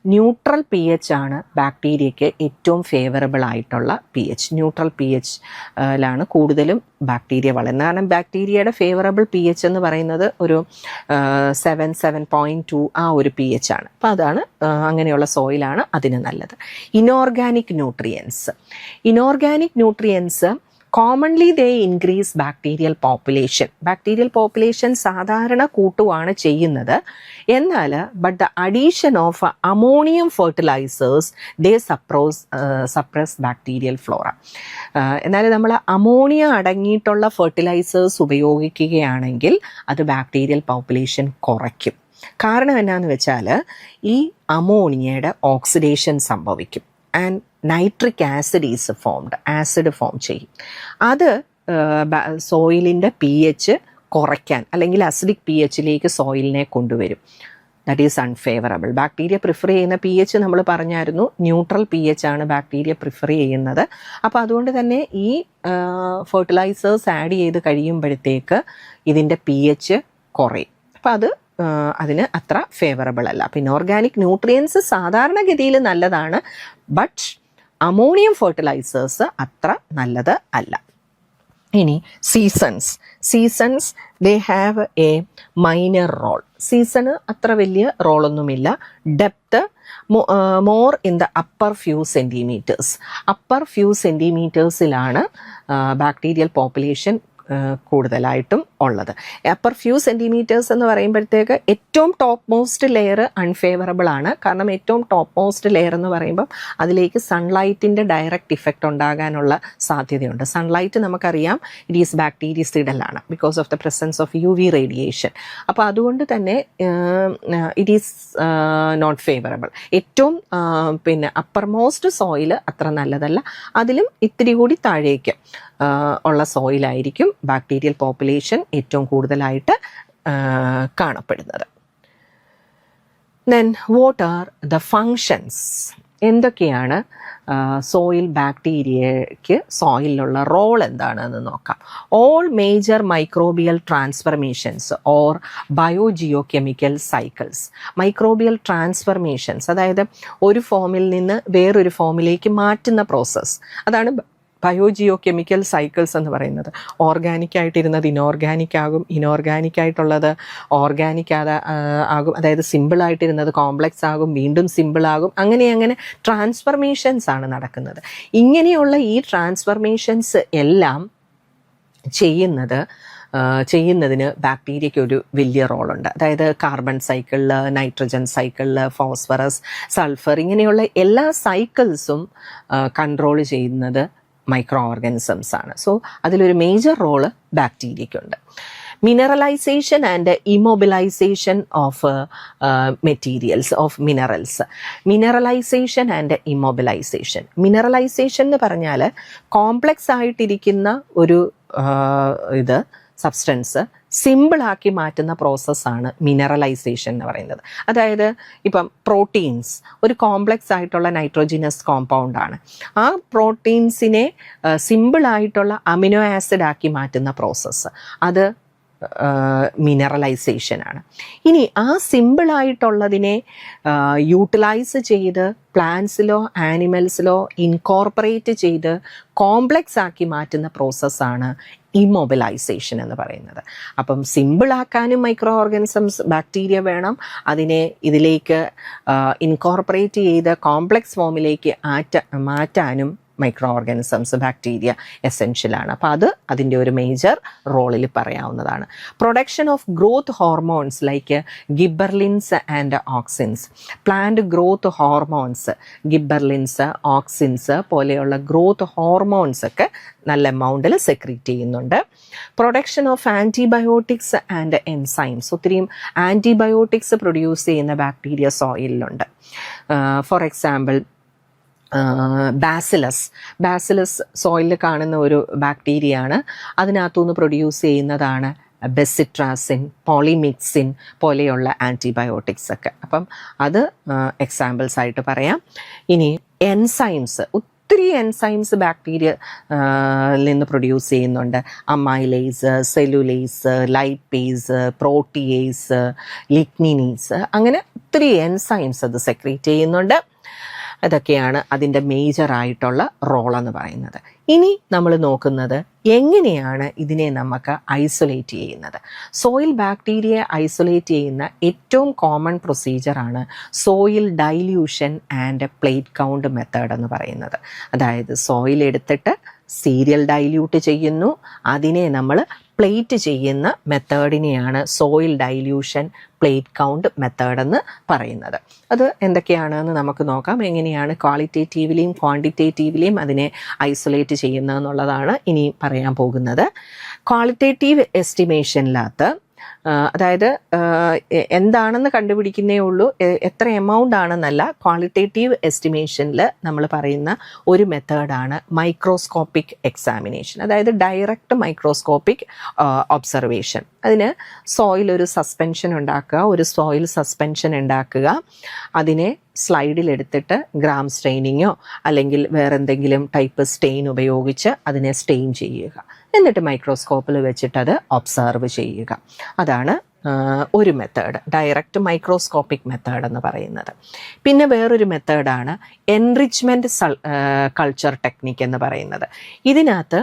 ന്യൂട്രൽ pH ആണ് ബാക്ടീരിയയ്ക്ക് ഏറ്റവും ഫേവറബിൾ ആയിട്ടുള്ള pH. ന്യൂട്രൽ pHലാണ് കൂടുതലും ബാക്ടീരിയ വളരുന്നത്. കാരണം ബാക്ടീരിയയുടെ ഫേവറബിൾ pH എന്ന് പറയുന്നത് ഒരു 7.2 ആ ഒരു pH ആണ്. അപ്പോൾ അതാണ് അങ്ങനെയുള്ള സോയിലാണ് അതിന് നല്ലത്. Inorganic nutrients commonly they increase bacterial population. Bacterial population സാധാരണ കൂട്ടുകയാണ് ചെയ്യുന്നത്. എന്നാൽ but the addition of ammonium fertilisers they suppress bacterial flora. എന്നാൽ നമ്മൾ അമോണിയ അടങ്ങിയിട്ടുള്ള ഫെർട്ടിലൈസേഴ്സ് ഉപയോഗിക്കുകയാണെങ്കിൽ അത് ബാക്ടീരിയൽ പോപ്പുലേഷൻ കുറയ്ക്കും. കാരണം എന്നാന്ന് വെച്ചാൽ ഈ അമോണിയയുടെ ഓക്സിഡേഷൻ സംഭവിക്കും and nitric acid is formed, acid form ചെയ്യും. അത് സോയിലിൻ്റെ pH കുറയ്ക്കാൻ അല്ലെങ്കിൽ അസിഡിക് pHലേക്ക് സോയിലിനെ കൊണ്ടുവരും. That is unfavourable. Bacteria prefer ചെയ്യുന്ന pH നമ്മൾ പറഞ്ഞായിരുന്നു, ന്യൂട്രൽ pH ആണ് ബാക്ടീരിയ പ്രിഫർ ചെയ്യുന്നത്. അപ്പോൾ അതുകൊണ്ട് തന്നെ ഈ ഫെർട്ടിലൈസേഴ്സ് ആഡ് ചെയ്ത് കഴിയുമ്പോഴത്തേക്ക് ഇതിൻ്റെ pH കുറയും. അപ്പോൾ അതിന് അത്ര ഫേവറബിൾ അല്ല. പിന്നെ ഓർഗാനിക് ന്യൂട്രിയൻസ് സാധാരണഗതിയിൽ നല്ലതാണ്, ബട്ട് അമോണിയം ഫെർട്ടിലൈസേഴ്സ് അത്ര നല്ലത് അല്ല. ഇനി seasons they have a minor role. സീസണ് അത്ര വലിയ റോളൊന്നുമില്ല. Depth more in the upper few സെൻറ്റിമീറ്റേഴ്സിലാണ് ബാക്ടീരിയൽ പോപ്പുലേഷൻ കൂടുതലായിട്ടും ഉള്ളത്. അപ്പർ ഫ്യൂ സെൻറ്റിമീറ്റേഴ്സ് എന്ന് പറയുമ്പോഴത്തേക്ക് ഏറ്റവും ടോപ്പ് മോസ്റ്റ് ലെയർ അൺഫേവറബിൾ ആണ്. കാരണം ഏറ്റവും ടോപ്പ് മോസ്റ്റ് ലെയർ എന്ന് പറയുമ്പം അതിലേക്ക് സൺലൈറ്റിൻ്റെ ഡയറക്റ്റ് ഇഫക്റ്റ് ഉണ്ടാകാനുള്ള സാധ്യതയുണ്ട്. സൺലൈറ്റ് നമുക്കറിയാം ഇറ്റ് ഈസ് ബാക്ടീരിയസിഡലാണ് because of the presence of UV radiation. അപ്പോൾ അതുകൊണ്ട് തന്നെ ഇറ്റ് ഈസ് നോട്ട് ഫേവറബിൾ. ഏറ്റവും പിന്നെ അപ്പർ മോസ്റ്റ് സോയിൽ അത്ര നല്ലതല്ല. അതിലും ഇത്തിരി കൂടി താഴേക്ക് ഉള്ള സോയിലായിരിക്കും ബാക്ടീരിയൽ പോപ്പുലേഷൻ ഏറ്റവും കൂടുതലായിട്ട് കാണപ്പെടുന്നത്. Then what are the functions? എന്തൊക്കെയാണ് സോയിൽ ബാക്ടീരിയയ്ക്ക് സോയിലുള്ള റോൾ എന്താണെന്ന് നോക്കാം. All major microbial transformations or biogeochemical cycles. Microbial transformations അതായത് ഒരു ഫോമിൽ നിന്ന് വേറൊരു ഫോമിലേക്ക് മാറ്റുന്ന പ്രോസസ്സ്, അതാണ് ബയോജിയോകെമിക്കൽ സൈക്കിൾസ് എന്ന് പറയുന്നത്. ഓർഗാനിക് ആയിട്ടിരുന്നത് ഇനോർഗാനിക് ആകും, ഇനോർഗാനിക് ആയിട്ടുള്ളത് ഓർഗാനിക് ആകും, അതായത് സിമ്പിളായിട്ടിരുന്നത് കോംപ്ലക്സ് ആകും, വീണ്ടും സിമ്പിൾ ആകും. അങ്ങനെ ട്രാൻസ്ഫർമേഷൻസ് ആണ് നടക്കുന്നത്. ഇങ്ങനെയുള്ള ഈ ട്രാൻസ്ഫർമേഷൻസ് എല്ലാം ചെയ്യുന്നതിന് ബാക്ടീരിയയ്ക്ക് ഒരു വലിയ റോളുണ്ട്. അതായത് കാർബൺ സൈക്കിളിൽ, നൈട്രജൻ സൈക്കിളിൽ, ഫോസ്ഫറസ്, സൾഫർ, ഇങ്ങനെയുള്ള എല്ലാ സൈക്കിൾസും കൺട്രോൾ ചെയ്യുന്നത് മൈക്രോ ഓർഗാനിസംസ് ആണ്. സോ അതിലൊരു മേജർ റോള് ബാക്ടീരിയയ്ക്കുണ്ട്. Mineralization and immobilization of materials of minerals. Mineralization and immobilization. Mineralization എന്ന് പറഞ്ഞാൽ കോംപ്ലക്സ് ആയിട്ടിരിക്കുന്ന ഒരു സബ്സ്റ്റൻസ് സിമ്പിളാക്കി മാറ്റുന്ന പ്രോസസ്സാണ് മിനറലൈസേഷൻ എന്ന് പറയുന്നത്. അതായത് ഇപ്പം പ്രോട്ടീൻസ് ഒരു കോംപ്ലക്സ് ആയിട്ടുള്ള നൈട്രോജിനസ് കോമ്പൗണ്ടാണ്. ആ പ്രോട്ടീൻസിനെ സിമ്പിളായിട്ടുള്ള അമിനോ ആസിഡ് ആക്കി മാറ്റുന്ന പ്രോസസ്സ്, അത് മിനറലൈസേഷനാണ്. ഇനി ആ സിമ്പിളായിട്ടുള്ളതിനെ യൂട്ടിലൈസ് ചെയ്ത് പ്ലാന്റ്സിലോ ആനിമൽസിലോ ഇൻകോർപ്പറേറ്റ് ചെയ്ത് കോംപ്ലക്സ് ആക്കി മാറ്റുന്ന പ്രോസസ്സാണ് ഇമ്മൊബിലൈസേഷൻ എന്ന് പറയുന്നത്. അപ്പം സിമ്പിളാക്കാനും മൈക്രോ ഓർഗാനിസംസ് ബാക്ടീരിയ വേണം, അതിനെ ഇതിലേക്ക് ഇൻകോർപ്പറേറ്റ് ചെയ്ത് കോംപ്ലക്സ് ഫോമിലേക്ക് മാറ്റാനും മൈക്രോ ഓർഗാനിസംസ് ബാക്ടീരിയ എസെൻഷ്യലാണ്. അപ്പോൾ അതിൻ്റെ ഒരു മേജർ റോളിൽ പറയാവുന്നതാണ്. Production of growth hormones like gibberellins and auxins, plant growth hormones, gibberellins, auxins പോലെയുള്ള ഗ്രോത്ത് ഹോർമോൺസ് ഒക്കെ നല്ല എമൗണ്ടിൽ സെക്രീറ്റ് ചെയ്യുന്നുണ്ട്. Production of antibiotics and enzymes, ഒത്തിരിയും ആൻറ്റിബയോട്ടിക്സ് പ്രൊഡ്യൂസ് ചെയ്യുന്ന ബാക്ടീരിയ സോയിലുണ്ട്. ഫോർ എക്സാമ്പിൾ ബാസിലസ് സോയിലിൽ കാണുന്ന ഒരു ബാക്ടീരിയയാണ്. അതിനകത്തുനിന്ന് പ്രൊഡ്യൂസ് ചെയ്യുന്നതാണ് ബെസിട്രാസിൻ, പോളിമിക്സിൻ പോലെയുള്ള ആൻറ്റിബയോട്ടിക്സ് ഒക്കെ. അപ്പം അത് എക്സാമ്പിൾസ് ആയിട്ട് പറയാം. ഇനി എൻസൈംസ്, ഒത്തിരി എൻസൈംസ് ബാക്ടീരിയ നിന്ന് പ്രൊഡ്യൂസ് ചെയ്യുന്നുണ്ട്. അമൈലേസ്, സെല്ലുലേസ്, ലൈപ്പേസ്, പ്രോട്ടിയേസ്, ലിഗ്നിനീസ്, അങ്ങനെ ഒത്തിരി എൻസൈംസ് അത് സെക്രീറ്റ് ചെയ്യുന്നുണ്ട്. അതൊക്കെയാണ് അതിൻ്റെ മേജറായിട്ടുള്ള റോളെന്ന് പറയുന്നത്. ഇനി നമ്മൾ നോക്കുന്നത് എങ്ങനെയാണ് ഇതിനെ നമുക്ക് ഐസൊലേറ്റ് ചെയ്യുന്നത്. സോയിൽ ബാക്ടീരിയയെ ഐസൊലേറ്റ് ചെയ്യുന്ന ഏറ്റവും കോമൺ പ്രൊസീജിയറാണ് soil dilution and plate count method എന്ന് പറയുന്നത്. അതായത് സോയിൽ എടുത്തിട്ട് സീരിയൽ ഡൈല്യൂട്ട് ചെയ്യുന്നു, അതിനെ നമ്മൾ പ്ലേറ്റ് ചെയ്യുന്ന മെത്തേഡിനെയാണ് soil dilution plate count method എന്ന് പറയുന്നത്. അത് എന്തൊക്കെയാണെന്ന് നമുക്ക് നോക്കാം. എങ്ങനെയാണ് ക്വാളിറ്റേറ്റീവ്ലിയും ക്വാണ്ടിറ്റേറ്റീവ്ലിയും അതിനെ ഐസൊലേറ്റ് ചെയ്യുന്നതെന്നുള്ളതാണ് ഇനി പറയാൻ പോകുന്നത്. ക്വാളിറ്റേറ്റീവ് എസ്റ്റിമേഷനിനകത്ത് അതായത് എന്താണെന്ന് കണ്ടുപിടിക്കുന്നേ ഉള്ളൂ, എത്ര എമൗണ്ട് ആണെന്നല്ല. ക്വാളിറ്റേറ്റീവ് എസ്റ്റിമേഷനിൽ നമ്മൾ പറയുന്ന ഒരു മെത്തേഡാണ് മൈക്രോസ്കോപ്പിക് എക്സാമിനേഷൻ, അതായത് ഡയറക്റ്റ് മൈക്രോസ്കോപ്പിക് ഒബ്സർവേഷൻ. അതിന് സോയിൽ ഒരു സസ്പെൻഷൻ ഉണ്ടാക്കുക, ഒരു സോയിൽ സസ്പെൻഷൻ ഉണ്ടാക്കുക, അതിനെ സ്ലൈഡിലെടുത്തിട്ട് ഗ്രാം സ്റ്റെയിനിങ്ങോ അല്ലെങ്കിൽ വേറെന്തെങ്കിലും ടൈപ്പ് സ്റ്റെയിൻ ഉപയോഗിച്ച് അതിനെ സ്റ്റെയിൻ ചെയ്യുക, എന്നിട്ട് മൈക്രോസ്കോപ്പിൽ വെച്ചിട്ട് അത് ഒബ്സർവ് ചെയ്യുക. അതാണ് ഒരു മെത്തേഡ്, ഡയറക്റ്റ് മൈക്രോസ്കോപ്പിക് മെത്തേഡ് എന്ന് പറയുന്നത്. പിന്നെ വേറൊരു മെത്തേഡാണ് എൻറിച്ച്മെൻറ്റ് കൾച്ചർ ടെക്നിക്ക് എന്ന് പറയുന്നത്. ഇതിനകത്ത്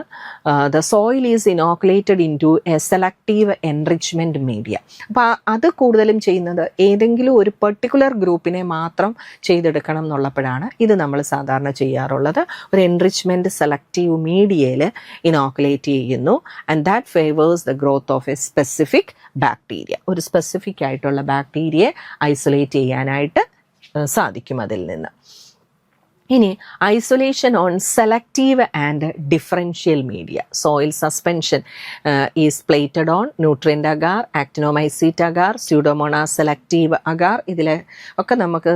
the soil is inoculated into a selective enrichment media. അപ്പോൾ അത് കൂടുതലും ചെയ്യുന്നത് ഏതെങ്കിലും ഒരു പെർട്ടിക്കുലർ ഗ്രൂപ്പിനെ മാത്രം ചെയ്തെടുക്കണം എന്നുള്ളപ്പോഴാണ് ഇത് നമ്മൾ സാധാരണ ചെയ്യാറുള്ളത്. ഒരു എൻറിച്ച്മെൻറ്റ് സെലക്റ്റീവ് മീഡിയയിൽ ഇനോക്കുലേറ്റ് ചെയ്യുന്നു, and that favours the growth of a specific bacteria. ഒരു സ്പെസിഫിക് ആയിട്ടുള്ള ബാക്ടീരിയയെ ഐസൊലേറ്റ് ചെയ്യാനായിട്ട് സാധിക്കും അതിൽ നിന്ന്. ഇനി isolation on selective and differential media. Soil suspension is plated on nutrient agar, actinomycete agar, pseudomonas selective agar. ഇതിലെ ഒക്കെ നമുക്ക്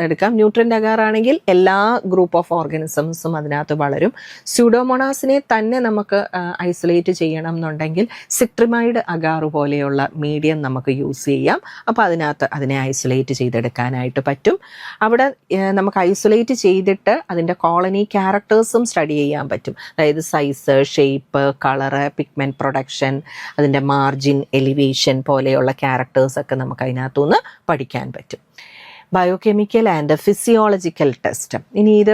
എടുക്കാം. ന്യൂട്രിയൻ്റ് അഗാർ ആണെങ്കിൽ എല്ലാ ഗ്രൂപ്പ് ഓഫ് ഓർഗാനിസംസും അതിനകത്ത് വളരും. സ്യൂഡോമോണാസിനെ തന്നെ നമുക്ക് ഐസൊലേറ്റ് ചെയ്യണം എന്നുണ്ടെങ്കിൽ സിട്രിമൈഡ് അഗാർ പോലെയുള്ള മീഡിയം നമുക്ക് യൂസ് ചെയ്യാം. അപ്പോൾ അതിനകത്ത് അതിനെ ഐസൊലേറ്റ് ചെയ്തെടുക്കാനായിട്ട് പറ്റും. അവിടെ നമുക്ക് ഐസൊലേറ്റ് ചെയ്തിട്ട് അതിൻ്റെ കോളനി ക്യാരക്ടേഴ്സും സ്റ്റഡി ചെയ്യാൻ പറ്റും. അതായത് size, shape, colour, pigment production, അതിൻ്റെ മാർജിൻ, എലിവേഷൻ പോലെയുള്ള ക്യാരക്ടേഴ്സൊക്കെ നമുക്ക് അതിനകത്തുനിന്ന് പഠിക്കാൻ പറ്റും. Biochemical and physiological test. ഇനി ഇത്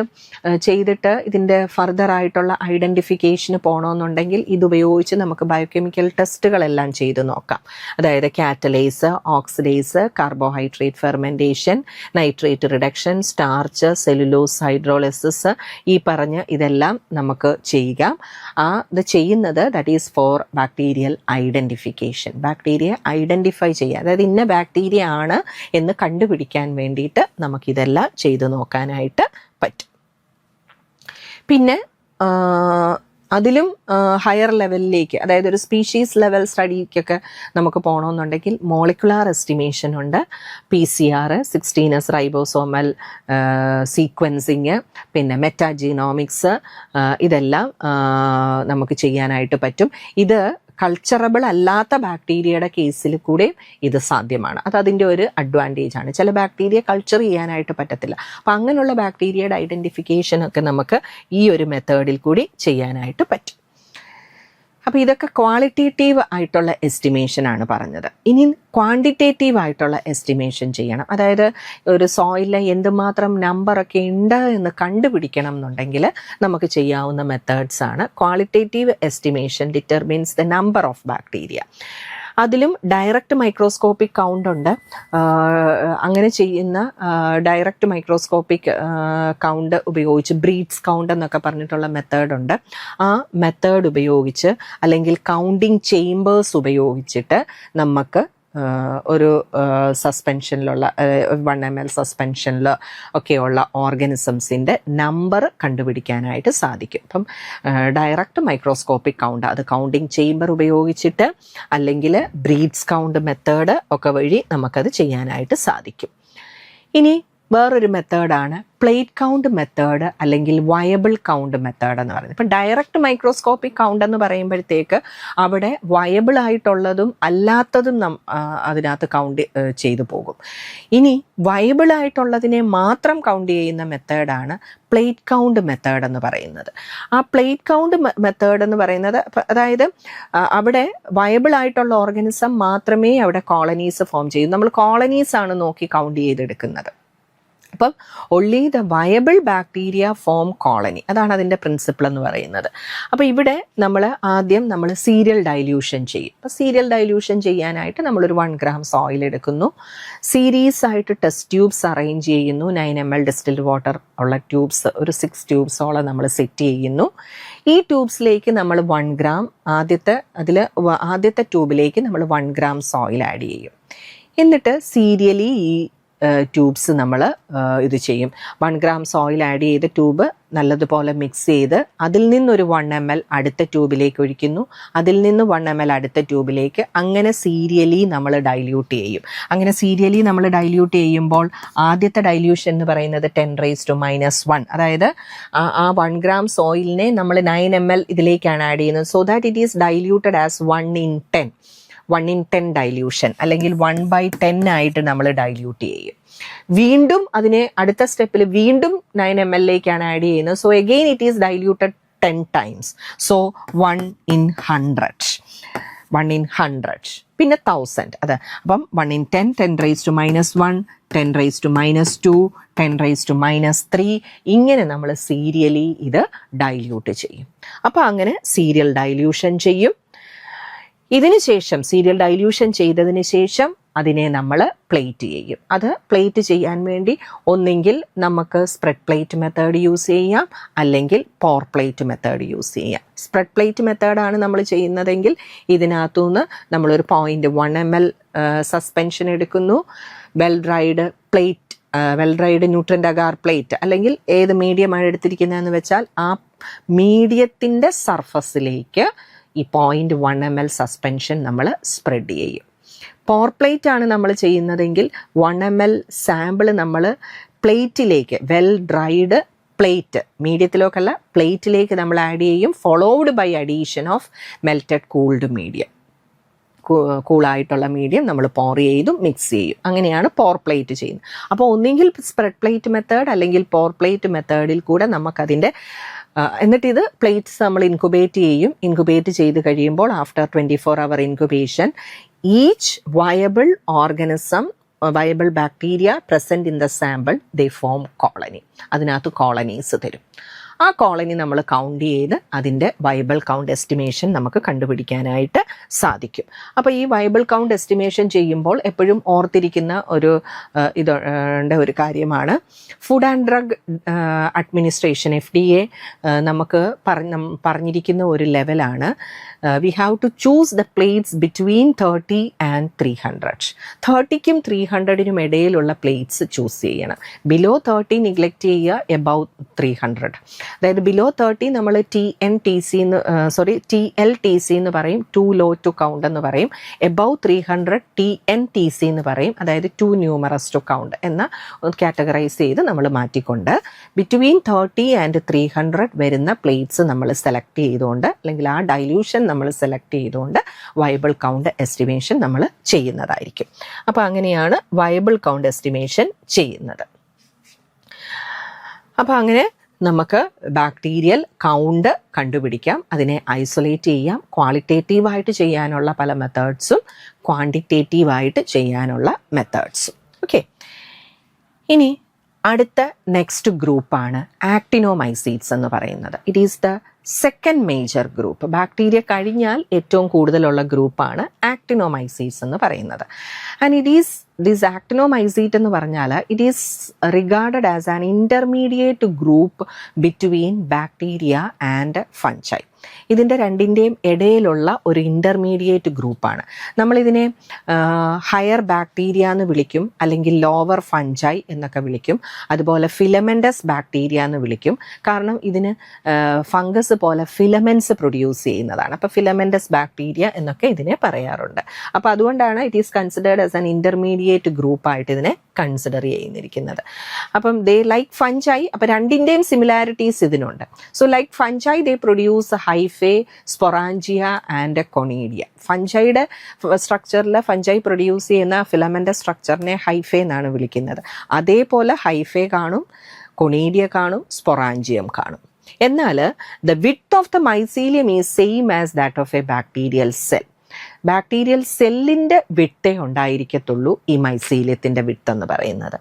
ചെയ്തിട്ട് ഇതിൻ്റെ ഫർദർ ആയിട്ടുള്ള ഐഡൻറ്റിഫിക്കേഷന് പോകണമെന്നുണ്ടെങ്കിൽ ഇതുപയോഗിച്ച് നമുക്ക് ബയോകെമിക്കൽ ടെസ്റ്റുകളെല്ലാം ചെയ്ത് നോക്കാം. അതായത് catalase, oxidase, carbohydrate fermentation, nitrate reduction, starch, cellulose hydrolysis, ഈ പറഞ്ഞ ഇതെല്ലാം നമുക്ക് ചെയ്യാം. ഇത് ചെയ്യുന്നത് that is for bacterial identification. Bacteria identify ചെയ്യുക, അതായത് ഇന്ന ബാക്ടീരിയ ആണ് എന്ന് കണ്ടുപിടിക്കാൻ വേണ്ടിയിട്ട് നമുക്കിതെല്ലാം ചെയ്തു നോക്കാനായിട്ട് പറ്റും. പിന്നെ അതിലും ഹയർ ലെവലിലേക്ക്, അതായത് ഒരു സ്പീഷീസ് ലെവൽ സ്റ്റഡിക്കൊക്കെ നമുക്ക് പോകണമെന്നുണ്ടെങ്കിൽ മോളിക്കുലാർ എസ്റ്റിമേഷൻ ഉണ്ട്, PCR, 16S റൈബോസോമൽ സീക്വൻസിങ്, പിന്നെ മെറ്റാജീനോമിക്സ്, ഇതെല്ലാം നമുക്ക് ചെയ്യാനായിട്ട് പറ്റും. ഇത് കൾച്ചറബിൾ അല്ലാത്ത ബാക്ടീരിയയുടെ കേസിൽ കൂടെ ഇത് സാധ്യമാണ്. അത് അതിൻ്റെ ഒരു അഡ്വാൻറ്റേജ് ആണ്. ചില ബാക്ടീരിയ കൾച്ചർ ചെയ്യാനായിട്ട് പറ്റത്തില്ല. അപ്പം അങ്ങനെയുള്ള ബാക്ടീരിയയുടെ ഐഡൻറ്റിഫിക്കേഷനൊക്കെ നമുക്ക് ഈ ഒരു മെത്തേഡിൽ കൂടി ചെയ്യാനായിട്ട് പറ്റും. അപ്പോൾ ഇതൊക്കെ ക്വാളിറ്റേറ്റീവ് ആയിട്ടുള്ള എസ്റ്റിമേഷൻ ആണ് പറഞ്ഞത്. ഇനി ക്വാണ്ടിറ്റേറ്റീവ് ആയിട്ടുള്ള എസ്റ്റിമേഷൻ ചെയ്യണം. അതായത് ഒരു സോയിലിൽ എന്തുമാത്രം നമ്പറൊക്കെ ഉണ്ട് എന്ന് കണ്ടുപിടിക്കണം എന്നുണ്ടെങ്കിൽ നമുക്ക് ചെയ്യാവുന്ന മെത്തേഡ്സ് ആണ്. Qualitative estimation determines the number of bacteria. അതിലും ഡയറക്റ്റ് മൈക്രോസ്കോപ്പിക് കൗണ്ട് ഉണ്ട്. അങ്ങനെ ചെയ്യുന്ന ഡയറക്റ്റ് മൈക്രോസ്കോപ്പിക് കൗണ്ട് ഉപയോഗിച്ച് ബ്രീഡ്സ് കൗണ്ട് എന്നൊക്കെ പറഞ്ഞിട്ടുള്ള മെത്തേഡുണ്ട്. ആ മെത്തേഡ് ഉപയോഗിച്ച് അല്ലെങ്കിൽ കൗണ്ടിങ് ചേമ്പേഴ്സ് ഉപയോഗിച്ചിട്ട് നമുക്ക് ഒരു സസ്പെൻഷനിലുള്ള 1 ml സസ്പെൻഷനിൽ ഒക്കെയുള്ള ഓർഗാനിസംസിൻ്റെ നമ്പർ കണ്ടുപിടിക്കാനായിട്ട് സാധിക്കും. അപ്പം ഡയറക്റ്റ് മൈക്രോസ്കോപ്പിക് കൗണ്ട്, അത് കൗണ്ടിങ് ചേമ്പർ ഉപയോഗിച്ചിട്ട് അല്ലെങ്കിൽ ബ്രീഡ്സ് കൗണ്ട് മെത്തേഡ് ഒക്കെ വഴി നമുക്കത് ചെയ്യാനായിട്ട് സാധിക്കും. ഇനി വേറൊരു മെത്തേഡാണ് പ്ലേറ്റ് കൗണ്ട് മെത്തേഡ് അല്ലെങ്കിൽ വയബിൾ കൗണ്ട് മെത്തേഡ് എന്ന് പറയുന്നത്. ഇപ്പം ഡയറക്റ്റ് മൈക്രോസ്കോപ്പിക് കൗണ്ട് എന്ന് പറയുമ്പോഴത്തേക്ക് അവിടെ വയബിൾ ആയിട്ടുള്ളതും അല്ലാത്തതും അതിനകത്ത് കൗണ്ട് ചെയ്തു പോകും. ഇനി വയബിൾ ആയിട്ടുള്ളതിനെ മാത്രം കൗണ്ട് ചെയ്യുന്ന മെത്തേഡാണ് പ്ലേറ്റ് കൗണ്ട് മെത്തേഡ് എന്ന് പറയുന്നത്. ആ പ്ലേറ്റ് കൗണ്ട് മെത്തേഡ് എന്ന് പറയുന്നത് അതായത് അവിടെ വയബിൾ ആയിട്ടുള്ള ഓർഗാനിസം മാത്രമേ അവിടെ കോളനീസ് ഫോം ചെയ്യൂ. നമ്മൾ കോളനീസ് ആണ് നോക്കി കൗണ്ട് ചെയ്തെടുക്കുന്നത്. അപ്പം only the viable bacteria form colony, അതാണ് അതിൻ്റെ പ്രിൻസിപ്പിൾ എന്ന് പറയുന്നത്. അപ്പോൾ ഇവിടെ നമ്മൾ സീരിയൽ ഡൈല്യൂഷൻ ചെയ്യും. അപ്പോൾ സീരിയൽ ഡൈല്യൂഷൻ ചെയ്യാനായിട്ട് നമ്മളൊരു 1 gram സോയിൽ എടുക്കുന്നു. സീരീസ് ആയിട്ട് ടെസ്റ്റ് ട്യൂബ്സ് അറേഞ്ച് ചെയ്യുന്നു. 9 ml ഡിസ്റ്റിൽഡ് വാട്ടർ ഉള്ള ട്യൂബ്സ് ഒരു 6 ട്യൂബ്സോളം നമ്മൾ സെറ്റ് ചെയ്യുന്നു. ഈ ട്യൂബ്സിലേക്ക് നമ്മൾ 1 gram ആദ്യത്തെ ട്യൂബിലേക്ക് നമ്മൾ 1 gram സോയിൽ ആഡ് ചെയ്യും. എന്നിട്ട് സീരിയലി ഈ ട്യൂബ്സ് നമ്മൾ ഇത് ചെയ്യും. 1 gram സോയിൽ ആഡ് ചെയ്ത് ട്യൂബ് നല്ലതുപോലെ മിക്സ് ചെയ്ത് അതിൽ നിന്നൊരു 1 ml അടുത്ത ട്യൂബിലേക്ക് ഒഴിക്കുന്നു. അതിൽ നിന്ന് 1 ml അടുത്ത ട്യൂബിലേക്ക്, അങ്ങനെ സീരിയലി നമ്മൾ ഡൈല്യൂട്ട് ചെയ്യും. അങ്ങനെ സീരിയലി നമ്മൾ ഡൈല്യൂട്ട് ചെയ്യുമ്പോൾ ആദ്യത്തെ ഡൈല്യൂഷൻ എന്ന് പറയുന്നത് 10⁻⁻1, അതായത് ആ 1 gram സോയിലിനെ നമ്മൾ 9 ml ഇതിലേക്കാണ് ആഡ് ചെയ്യുന്നത്. So that it is diluted as 1/10 dilution അല്ലെങ്കിൽ 1/10 ആയിട്ട് നമ്മൾ ഡൈല്യൂട്ട് ചെയ്യും. വീണ്ടും അതിനെ അടുത്ത സ്റ്റെപ്പിൽ വീണ്ടും 9 ml ആഡ് ചെയ്യുന്നത്. So again it is diluted 10 times. So 1/100, 1/100, പിന്നെ 1000. അത് അപ്പം 1/10, 10⁻⁻1, 10⁻⁻2, 10⁻⁻3 ഇങ്ങനെ നമ്മൾ സീരിയലി ഇത് ഡൈല്യൂട്ട് ചെയ്യും. അപ്പോൾ അങ്ങനെ സീരിയൽ ഡൈല്യൂഷൻ ചെയ്യും. ഇതിന് ശേഷം സീരിയൽ ഡൈല്യൂഷൻ ചെയ്തതിന് ശേഷം അതിനെ നമ്മൾ പ്ലേറ്റ് ചെയ്യും. അത് പ്ലേറ്റ് ചെയ്യാൻ വേണ്ടി ഒന്നെങ്കിൽ നമുക്ക് സ്പ്രെഡ് പ്ലേറ്റ് മെത്തേഡ് യൂസ് ചെയ്യാം, അല്ലെങ്കിൽ പോർ പ്ലേറ്റ് മെത്തേഡ് യൂസ് ചെയ്യാം. സ്പ്രെഡ് പ്ലേറ്റ് മെത്തേഡാണ് നമ്മൾ ചെയ്യുന്നതെങ്കിൽ ഇതിനകത്തുനിന്ന് നമ്മളൊരു 0.1 ml സസ്പെൻഷൻ എടുക്കുന്നു. വെൽ ഡ്രൈഡ് ന്യൂട്രൻ്റ് അഗാർ പ്ലേറ്റ് അല്ലെങ്കിൽ ഏത് മീഡിയമാണ് എടുത്തിരിക്കുന്നതെന്ന് വെച്ചാൽ ആ മീഡിയത്തിൻ്റെ സർഫസിലേക്ക് ഈ 0.1 ml സസ്പെൻഷൻ നമ്മൾ സ്പ്രെഡ് ചെയ്യും. പോർ പ്ലേറ്റ് ആണ് നമ്മൾ ചെയ്യുന്നതെങ്കിൽ 1 ml സാമ്പിൾ നമ്മൾ പ്ലേറ്റിലേക്ക്, വെൽ ഡ്രൈഡ് പ്ലേറ്റ്, മീഡിയത്തിലേക്കല്ല പ്ലേറ്റിലേക്ക് നമ്മൾ ആഡ് ചെയ്യും. Followed by addition of melted cooled medium. കൂളായിട്ടുള്ള മീഡിയം നമ്മൾ പോർ ചെയ്തും മിക്സ് ചെയ്യും. അങ്ങനെയാണ് പോർ പ്ലേറ്റ് ചെയ്യുന്നത്. അപ്പോൾ ഒന്നെങ്കിൽ സ്പ്രെഡ് പ്ലേറ്റ് മെത്തേഡ് അല്ലെങ്കിൽ പോർ പ്ലേറ്റ് മെത്തേഡിൽ കൂടെ നമുക്കതിൻ്റെ എന്നിട്ട് ഇത് പ്ലേറ്റ്സ് നമ്മൾ ഇൻക്യുബേറ്റ് ചെയ്യും. ഇൻക്യുബേറ്റ് ചെയ്ത് കഴിയുമ്പോൾ after 24 hour incubation each viable organism, viable bacteria present in the sample they form colony. അതിനകത്ത് കോളനീസ് തരും. ആ കോളനി നമ്മൾ കൗണ്ട് ചെയ്ത് അതിൻ്റെ വയബിൾ കൗണ്ട് എസ്റ്റിമേഷൻ നമുക്ക് കണ്ടുപിടിക്കാനായിട്ട് സാധിക്കും. അപ്പോൾ ഈ വയബിൾ കൗണ്ട് എസ്റ്റിമേഷൻ ചെയ്യുമ്പോൾ എപ്പോഴും ഓർത്തിരിക്കുന്ന ഒരു കാര്യമാണ് food and drug administration FDA നമുക്ക് പറഞ്ഞിരിക്കുന്ന ഒരു ലെവലാണ് we have to choose the plates between 30 and 300. 30ക്കും 300നും ഇടയിലുള്ള പ്ലേറ്റ്സ് ചൂസ് ചെയ്യണം. ബിലോ 30 നിഗ്ലക്റ്റ് ചെയ്യുക, എബവ് 300. അതായത് ബിലോ 30 നമ്മൾ TLTC എന്ന് പറയും, ടു ലോ ടു കൗണ്ട് എന്ന് പറയും. എബവ് 300 TNTC എന്ന് പറയും, അതായത് ടു ന്യൂമറസ് ടു കൗണ്ട് എന്ന കാറ്റഗറൈസ് ചെയ്ത് നമ്മൾ മാറ്റിക്കൊണ്ട് ബിറ്റ്വീൻ 30 ആൻഡ് 300 വരുന്ന പ്ലേറ്റ്സ് നമ്മൾ സെലക്ട് ചെയ്തുകൊണ്ട്, അല്ലെങ്കിൽ ആ ഡൈല്യൂഷൻ നമ്മൾ സെലക്ട് ചെയ്തുകൊണ്ട് വയബിൾ കൗണ്ട് എസ്റ്റിമേഷൻ നമ്മൾ ചെയ്യുന്നതായിരിക്കും. അപ്പോൾ അങ്ങനെയാണ് വയബിൾ കൗണ്ട് എസ്റ്റിമേഷൻ ചെയ്യുന്നത്. അപ്പോൾ അങ്ങനെ നമുക്ക് ബാക്ടീരിയൽ കൗണ്ട് കണ്ടുപിടിക്കാം, അതിനെ ഐസൊലേറ്റ് ചെയ്യാം. ക്വാളിറ്റേറ്റീവായിട്ട് ചെയ്യാനുള്ള പല മെത്തേഡ്സും ക്വാണ്ടിറ്റേറ്റീവായിട്ട് ചെയ്യാനുള്ള മെത്തേഡ്സും. ഓക്കെ, ഇനി അടുത്ത നെക്സ്റ്റ് ഗ്രൂപ്പാണ് ആക്ടിനോമൈസീറ്റ്സ് എന്ന് പറയുന്നത്. It is the second major group. Bacteria കഴിഞ്ഞാൽ ഏറ്റവും കൂടുതലുള്ള ഗ്രൂപ്പാണ് ആക്ടിനോമൈസീറ്റ്സ് എന്ന് പറയുന്നത്. ആൻഡ് ഇറ്റ് ഈസ് ദിസ് ആക്ടിനോമൈസീറ്റ് എന്ന് പറഞ്ഞാൽ it is regarded as an intermediate group between bacteria and fungi. ഇതിൻ്റെ രണ്ടിൻ്റെയും ഇടയിലുള്ള ഒരു ഇൻ്റർമീഡിയറ്റ് ഗ്രൂപ്പാണ്. നമ്മളിതിനെ ഹയർ ബാക്ടീരിയ എന്ന് വിളിക്കും, അല്ലെങ്കിൽ ലോവർ ഫഞ്ചൈ എന്നൊക്കെ വിളിക്കും. അതുപോലെ ഫിലമെൻറ്റസ് ബാക്ടീരിയ എന്ന് വിളിക്കും, കാരണം ഇതിന് ഫംഗസ് പോലെ ഫിലമെൻറ്റ്സ് പ്രൊഡ്യൂസ് ചെയ്യുന്നതാണ്. അപ്പോൾ ഫിലമെൻറ്റസ് ബാക്ടീരിയ എന്നൊക്കെ ഇതിനെ പറയാറുണ്ട്. അപ്പോൾ അതുകൊണ്ടാണ് it is considered as an intermediate ഗ്രൂപ്പായിട്ട് ഇതിനെ കൺസിഡർ ചെയ്യുന്നിരിക്കുന്നത്. അപ്പം ദേ ലൈക്ക് ഫഞ്ചൈ, അപ്പോൾ രണ്ടിൻ്റെയും സിമിലാരിറ്റീസ് ഇതിനുണ്ട്. So like fungi they produce hyphae, sporangia and conidia. ഫഞ്ചൈയുടെ സ്ട്രക്ചറിൽ ഫഞ്ചൈ പ്രൊഡ്യൂസ് ചെയ്യുന്ന ഫിലമെൻ്റ് സ്ട്രക്ചറിനെ ഹൈഫേ എന്നാണ് വിളിക്കുന്നത്. അതേപോലെ ഹൈഫേ കാണും, കൊണീഡിയ കാണും, സ്പൊറാഞ്ചിയം കാണും. എന്നാൽ the width of the mycelium is same as that of a bacterial cell. Bacterial സെല്ലിൻ്റെ വിട്ടേ ഉണ്ടായിരിക്കത്തുള്ളൂ ഈ മൈസീലിയത്തിൻ്റെ വിട്ട് എന്ന് പറയുന്നത്.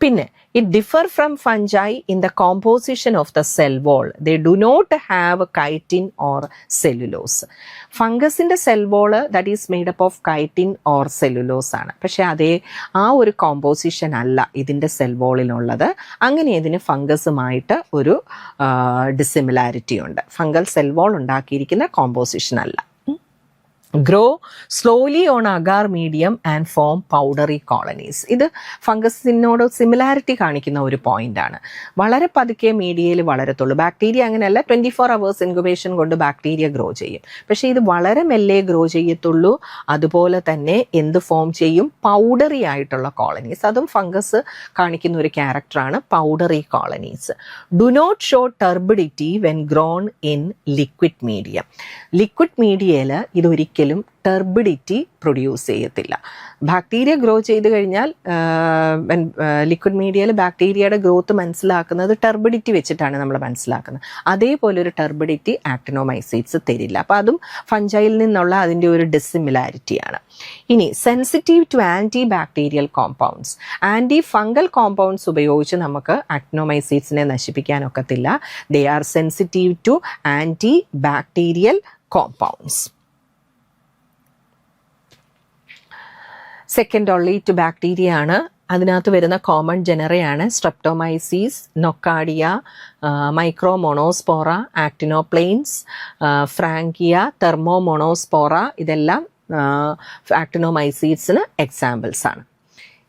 പിന്നെ it differ from fungi in the composition of the cell wall. They do not have chitin or cellulose. ഫംഗസിൻ്റെ cell wall that is made up of chitin or cellulose ആണ്. പക്ഷേ ആ ഒരു കോമ്പോസിഷൻ അല്ല ഇതിൻ്റെ സെൽ വോളിനുള്ളത്. അങ്ങനെ ഇതിന് ഫംഗസുമായിട്ട് ഒരു ഡിസിമിലാരിറ്റി ഉണ്ട്. ഫംഗൽ സെൽ വോൾ ഉണ്ടാക്കിയിരിക്കുന്ന കോമ്പോസിഷൻ അല്ല. Grow slowly on agar medium and form powdery colonies. ഇത് ഫംഗസിനോട് സിമിലാരിറ്റി കാണിക്കുന്ന ഒരു പോയിന്റാണ്. വളരെ പതുക്കെ മീഡിയയിൽ വളരത്തുള്ളൂ. ബാക്ടീരിയ അങ്ങനെയല്ല, 24 hours ഇൻക്യുബേഷൻ കൊണ്ട് ബാക്ടീരിയ ഗ്രോ ചെയ്യും. പക്ഷേ ഇത് വളരെ മെല്ലെ ഗ്രോ ചെയ്യത്തുള്ളൂ. അതുപോലെ തന്നെ എന്ത് ഫോം ചെയ്യും? പൗഡറി ആയിട്ടുള്ള കോളനീസ്. അതും ഫംഗസ് കാണിക്കുന്ന ഒരു ക്യാരക്ടറാണ് powdery colonies. Do not show turbidity when grown in liquid medium. Liquid മീഡിയയിൽ ഇതൊരിക്കലും ടെർബിഡിറ്റി പ്രൊഡ്യൂസ് ചെയ്യത്തില്ല. ബാക്ടീരിയ ഗ്രോ ചെയ്ത് കഴിഞ്ഞാൽ ലിക്വിഡ് മീഡിയയിൽ ബാക്ടീരിയയുടെ ഗ്രോത്ത് മനസ്സിലാക്കുന്നത് ടെർബിഡിറ്റി വെച്ചിട്ടാണ് നമ്മൾ മനസ്സിലാക്കുന്നത്. അതേപോലെ ഒരു ടെർബിഡിറ്റി ആക്ടിനോമൈസീറ്റ്സ് തരില്ല. അപ്പോൾ അതും ഫഞ്ചൈൽ നിന്നുള്ള അതിൻ്റെ ഒരു ഡിസിമിലാരിറ്റിയാണ്. ഇനി sensitive to antibacterial compounds. Antifungal compounds ഉപയോഗിച്ച് നമുക്ക് ആക്ടിനോമൈസീറ്റ്സിനെ നശിപ്പിക്കാനൊക്കത്തില്ല. They are sensitive to antibacterial compounds. Second only to bacteria ആണ്. അതിനകത്ത് വരുന്ന കോമൺ ജനറയാണ് സ്ട്രെപ്റ്റോമൈസീസ്, നൊക്കാഡിയ, മൈക്രോമോണോസ്പോറ, ആക്ടിനോപ്ലെയിൻസ്, ഫ്രാങ്കിയ, തെർമോമോണോസ്പോറ. ഇതെല്ലാം ആക്ടിനോമൈസീറ്റ്സിന് എക്സാമ്പിൾസ് ആണ്.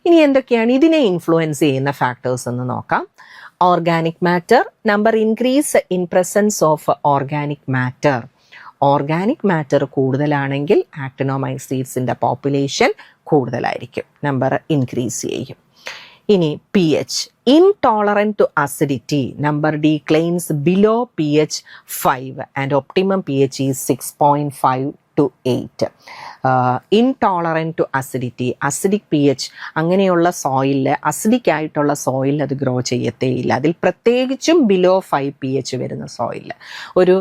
ഇനി എന്തൊക്കെയാണ് ഇതിനെ ഇൻഫ്ലുവൻസ് ചെയ്യുന്ന ഫാക്ടേഴ്സ് എന്ന് നോക്കാം. Organic matter. Number increase in presence of organic matter. Organic matter കൂടുതലാണെങ്കിൽ ആക്ടിനോമൈസീറ്റ്സിൻ്റെ പോപ്പുലേഷൻ കൂടുതലായിരിക്കും, നമ്പർ ഇൻക്രീസ് ചെയ്യും. ഇനി pH. Intolerant to acidity. Number declines below pH 5 and optimum pH is 6.5 to 8. Intolerant to acidity, acidic pH അങ്ങനെയുള്ള സോയിലിൽ, acidic ആയിട്ടുള്ള സോയിലിൽ അത് grow ചെയ്യത്തേയില്ല. അതിൽ പ്രത്യേകിച്ചും ബിലോ 5 pH വരുന്ന സോയിലിൽ ഒരു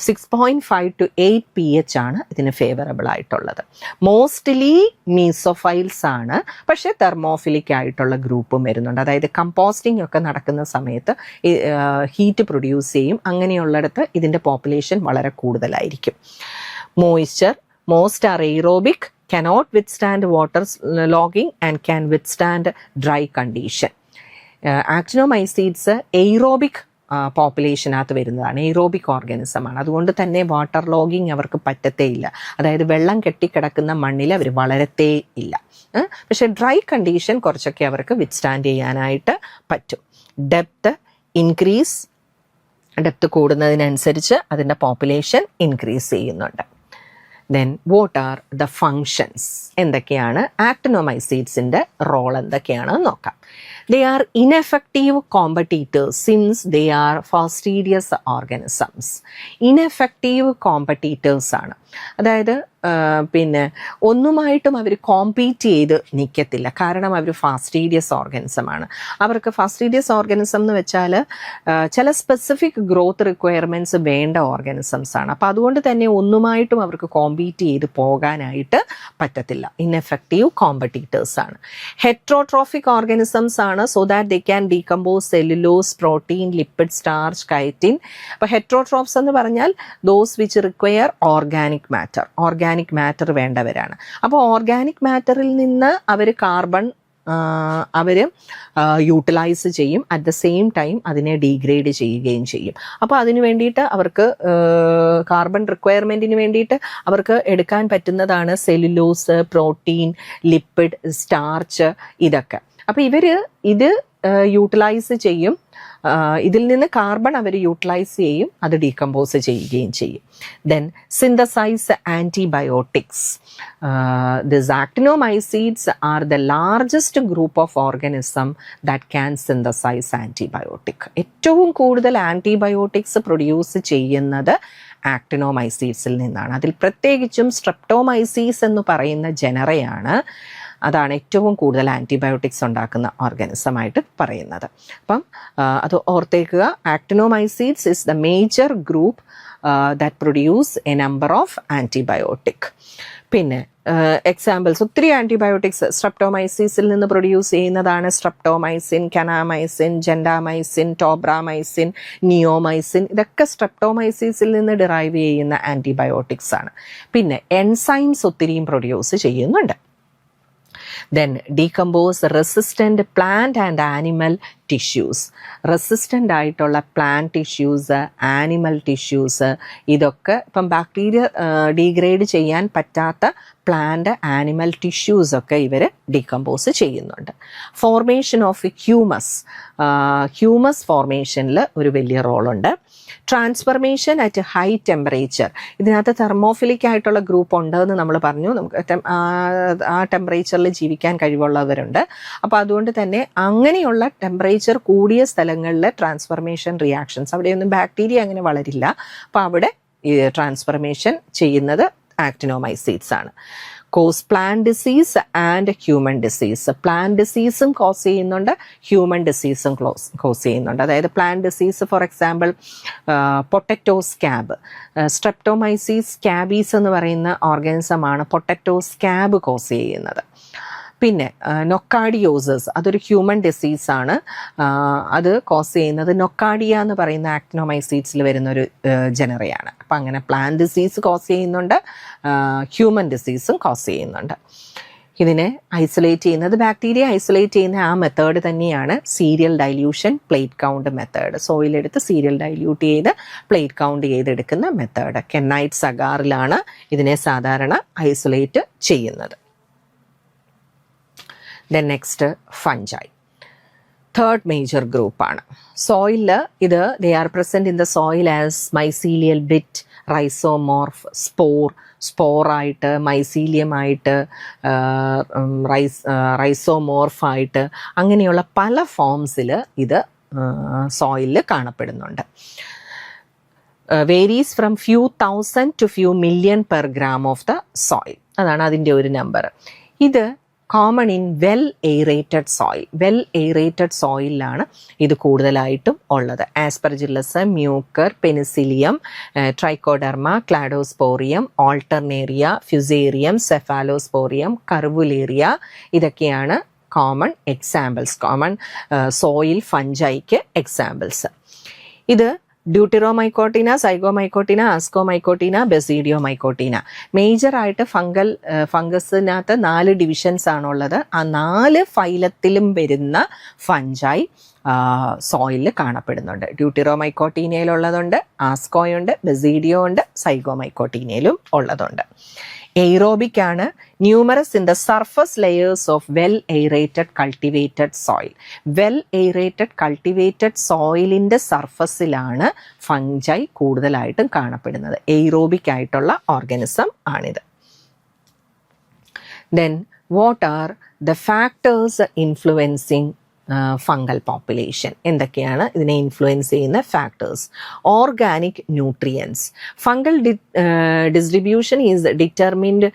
6.5 to 8 pH ആണ് ഇതിന് ഫേവറബിൾ ആയിട്ടുള്ളത്. മോസ്റ്റ്ലി മീസോഫൈൽസ് ആണ്, പക്ഷേ തെർമോഫിലിക് ആയിട്ടുള്ള ഗ്രൂപ്പും വരുന്നുണ്ട്. അതായത് കമ്പോസ്റ്റിംഗ് ഒക്കെ നടക്കുന്ന സമയത്ത് ഹീറ്റ് പ്രൊഡ്യൂസ് ചെയ്യും. അങ്ങനെയുള്ളിടത്ത് ഇതിൻ്റെ പോപ്പുലേഷൻ വളരെ കൂടുതലായിരിക്കും. Moisture. Most are aerobic, cannot withstand water logging and can withstand dry condition. Actinomycetes aerobic പോപ്പുലേഷനകത്ത് വരുന്നതാണ്, എയ്റോബിക് ഓർഗാനിസമാണ്. അതുകൊണ്ട് തന്നെ വാട്ടർ ലോഗിങ് അവർക്ക് പറ്റത്തേ ഇല്ല. അതായത് വെള്ളം കെട്ടിക്കിടക്കുന്ന മണ്ണിൽ അവർ വളരത്തേ ഇല്ല. പക്ഷേ ഡ്രൈ കണ്ടീഷൻ കുറച്ചൊക്കെ അവർക്ക് വിത്ത്സ്റ്റാൻഡ് ചെയ്യാനായിട്ട് പറ്റും. ഡെപ്ത് ഇൻക്രീസ് ഡെപ്ത് കൂടുന്നതിനനുസരിച്ച് അതിൻ്റെ പോപ്പുലേഷൻ ഇൻക്രീസ് ചെയ്യുന്നുണ്ട്. Then what are the functions? എന്തൊക്കെയാണ് ആക്ടിനോമൈസീഡ്സിൻ്റെ റോൾ എന്തൊക്കെയാണെന്ന് നോക്കാം. They are ineffective competitors since they are ഫാസ്റ്റീഡിയസ് organisms. Ineffective competitors ആണ്, അതായത് പിന്നെ ഒന്നുമായിട്ടും അവർ കോമ്പീറ്റ് ചെയ്ത് നിൽക്കത്തില്ല, കാരണം അവർ ഫാസ്റ്റീഡിയസ് ഓർഗാനിസമാണ്. അവർക്ക് ഫാസ്റ്റീഡിയസ് ഓർഗാനിസം എന്ന് വെച്ചാൽ ചില സ്പെസിഫിക് ഗ്രോത്ത് റിക്വയർമെൻറ്റ്സ് വേണ്ട ഓർഗാനിസംസ് ആണ്. അപ്പോൾ അതുകൊണ്ട് തന്നെ ഒന്നുമായിട്ടും അവർക്ക് കോമ്പീറ്റ് ചെയ്ത് പോകാനായിട്ട് പറ്റത്തില്ല. ഇൻഎഫക്റ്റീവ് കോമ്പറ്റീറ്റേഴ്സ് ആണ്. ഹെട്രോട്രോഫിക് ഓർഗാനിസംസ് ആണ്, so that they can decompose cellulose, protein, lipid, starch, chitin. അപ്പോൾ ഹെട്രോട്രോഫ്സ് എന്ന് പറഞ്ഞാൽ those which require organic matter വേണ്ടവരാണ്. അപ്പോൾ ഓർഗാനിക് മാറ്ററിൽ നിന്ന് അവർ കാർബൺ യൂട്ടിലൈസ് ചെയ്യും, അറ്റ് ദ സെയിം ടൈം അതിനെ ഡീഗ്രേഡ് ചെയ്യുകയും ചെയ്യും. അപ്പോൾ അതിന് വേണ്ടിയിട്ട് അവർക്ക് കാർബൺ റിക്വയർമെൻറ്റിന് വേണ്ടിയിട്ട് അവർക്ക് എടുക്കാൻ പറ്റുന്നതാണ് സെല്ലുലോസ്, പ്രോട്ടീൻ, ലിപ്പിഡ്, സ്റ്റാർച്ച്, ഇതൊക്കെ. അപ്പോൾ ഇത് യൂട്ടിലൈസ് ചെയ്യും, ഇതിൽ നിന്ന് കാർബൺ അവർ യൂട്ടിലൈസ് ചെയ്യും, അത് ഡീകമ്പോസ് ചെയ്യുകയും ചെയ്യും. Then synthesize antibiotics. This actinomycetes are the largest group of organism that can synthesize antibiotic. ഏറ്റവും കൂടുതൽ ആൻറ്റിബയോട്ടിക്സ് പ്രൊഡ്യൂസ് ചെയ്യുന്നത് ആക്ടിനോമൈസീഡ്സിൽ നിന്നാണ്. അതിൽ പ്രത്യേകിച്ചും സ്ട്രെപ്റ്റോമൈസീസ് എന്ന് പറയുന്ന ജനറയാണ്, അതാണ് ഏറ്റവും കൂടുതൽ ആൻറ്റിബയോട്ടിക്സ് ഉണ്ടാക്കുന്ന ഓർഗാനിസമായിട്ട് പറയുന്നത്. അപ്പം അത് ഓർത്തേക്കുക, actinomycetes is the major group that produce a number of antibiotic. പിന്നെ എക്സാമ്പിൾസ്, ഒത്തിരി ആൻറ്റിബയോട്ടിക്സ് സ്ട്രെപ്റ്റോമൈസീസിൽ നിന്ന് പ്രൊഡ്യൂസ് ചെയ്യുന്നതാണ് streptomycin, kanamycin, gentamicin, tobramycin, neomycin. ഇതൊക്കെ സ്ട്രെപ്റ്റോമൈസീസിൽ നിന്ന് ഡിറൈവ് ചെയ്യുന്ന ആൻറ്റിബയോട്ടിക്സ് ആണ്. പിന്നെ എൻസൈംസ് ഒത്തിരിയും പ്രൊഡ്യൂസ് ചെയ്യുന്നുണ്ട്. Then decompose resistant plant and animal tissues. Resistant ആയിട്ടുള്ള പ്ലാന്റ് ടിഷ്യൂസ്, ആനിമൽ ടിഷ്യൂസ്, ഇതൊക്കെ ഇപ്പം ബാക്ടീരിയ ഡീഗ്രേഡ് ചെയ്യാൻ പറ്റാത്ത പ്ലാന്റ്, ആനിമൽ ടിഷ്യൂസൊക്കെ ഇവർ ഡീകമ്പോസ് ചെയ്യുന്നുണ്ട്. ഫോർമേഷൻ ഓഫ് ഹ്യൂമസ് ഫോർമേഷനിൽ ഒരു വലിയ റോളുണ്ട്. Transformation at high temperature. ഇതിനകത്ത് തെർമോഫിലിക് ആയിട്ടുള്ള ഗ്രൂപ്പ് ഉണ്ടെന്ന് നമ്മൾ പറഞ്ഞു. നമുക്ക് ആ ടെമ്പറേച്ചറിൽ ജീവിക്കാൻ കഴിവുള്ളവരുണ്ട്. അപ്പോൾ അതുകൊണ്ട് തന്നെ അങ്ങനെയുള്ള ടെമ്പറേച്ചർ കൂടിയ സ്ഥലങ്ങളിൽ ട്രാൻസ്ഫർമേഷൻ റിയാക്ഷൻസ്, അവിടെയൊന്നും ബാക്ടീരിയ അങ്ങനെ വളരില്ല. അപ്പോൾ അവിടെ ട്രാൻസ്ഫർമേഷൻ ചെയ്യുന്നത് ആക്ടിനോമൈസീഡ്സ് ആണ്. Cause plant disease and human disease. Plant ഡിസീസും കോസ് ചെയ്യുന്നുണ്ട്, ഹ്യൂമൻ ഡിസീസും കോസ് ചെയ്യുന്നുണ്ട്. അതായത് plant disease, for example potato scab. Streptomyces scabies എന്ന് പറയുന്ന ഓർഗാനിസമാണ് പൊട്ടറ്റോ സ്കാബ് കോസ് ചെയ്യുന്നത്. പിന്നെ നൊക്കാഡിയോസസ്, അതൊരു ഹ്യൂമൻ ഡിസീസാണ്. അത് കോസ് ചെയ്യുന്നത് നൊക്കാഡിയ എന്ന് പറയുന്ന ആക്ടിനോമൈസീഡ്സിൽ വരുന്നൊരു ജനറയാണ്. അപ്പം അങ്ങനെ പ്ലാന്റ് ഡിസീസ് കോസ് ചെയ്യുന്നുണ്ട്, ഹ്യൂമൻ ഡിസീസും കോസ് ചെയ്യുന്നുണ്ട്. ഇതിനെ ഐസൊലേറ്റ് ചെയ്യുന്നത്, ബാക്ടീരിയ ഐസൊലേറ്റ് ചെയ്യുന്ന ആ മെത്തേഡ് തന്നെയാണ് serial dilution plate count method. സോയിലെടുത്ത് സീരിയൽ ഡൈല്യൂട്ട് ചെയ്ത് പ്ലേറ്റ് കൗണ്ട് ചെയ്തെടുക്കുന്ന മെത്തേഡ്. കെന്നൈറ്റ്സ് അഗാറിലാണ് ഇതിനെ സാധാരണ ഐസൊലേറ്റ് ചെയ്യുന്നത്. Then next fungi, third major ഗ്രൂപ്പാണ്. സോയിലിൽ ഇത് they are present in the soil as mycelial bit, rhizomorph, സ്പോറായിട്ട്, മൈസീലിയമായിട്ട്, റൈസോമോർഫായിട്ട്, അങ്ങനെയുള്ള പല ഫോംസിൽ ഇത് സോയിലിൽ കാണപ്പെടുന്നുണ്ട്. Varies from few thousand to few million per gram of the soil. അതാണ് അതിൻ്റെ ഒരു നമ്പർ. ഇത് കോമൺ ഇൻ വെൽ എയ്റേറ്റഡ് സോയിലാണ് ഇത് കൂടുതലായിട്ടും ഉള്ളത്. Aspergillus, mucor, penicillium, trichoderma, cladosporium, alternaria, fusarium, cephalosporium, curvularia, ഇതൊക്കെയാണ് കോമൺ എക്സാമ്പിൾസ്, കോമൺ സോയിൽ ഫഞ്ചൈക്ക് എക്സാമ്പിൾസ്. ഇത് ഡ്യൂട്ടിറോമൈക്കോട്ടിന, സൈഗോമൈക്കോട്ടിന, ആസ്കോമൈക്കോട്ടിന, ബെസീഡിയോമൈക്കോട്ടിന. മേജറായിട്ട് ഫംഗസിനകത്ത് 4 ഡിവിഷൻസ് ആണുള്ളത്. ആ 4 ഫൈലത്തിലും വരുന്ന ഫഞ്ചൈ സോയിലിൽ കാണപ്പെടുന്നുണ്ട്. ഡ്യൂട്ടിറോമൈക്കോട്ടീനയിലുള്ളതുണ്ട്, ആസ്കോയുണ്ട്, ബെസീഡിയോ ഉണ്ട്, സൈഗോമൈക്കോട്ടീനയിലും ഉള്ളതുണ്ട്. എയ്റോബിക് ആണ്. Numerous in the surface layers of well aerated cultivated soil. Well aerated cultivated സോയിലിൻ്റെ സർഫസിലാണ് ഫംഗൈ കൂടുതലായിട്ടും കാണപ്പെടുന്നത്. എയ്റോബിക് ആയിട്ടുള്ള ഓർഗാനിസം ആണിത്. Then what are the factors influencing fungal population? എന്തൊക്കെയാണ് ഇതിനെ ഇൻഫ്ലുവൻസ് ചെയ്യുന്ന factors? Organic nutrients. Fungal distribution is determined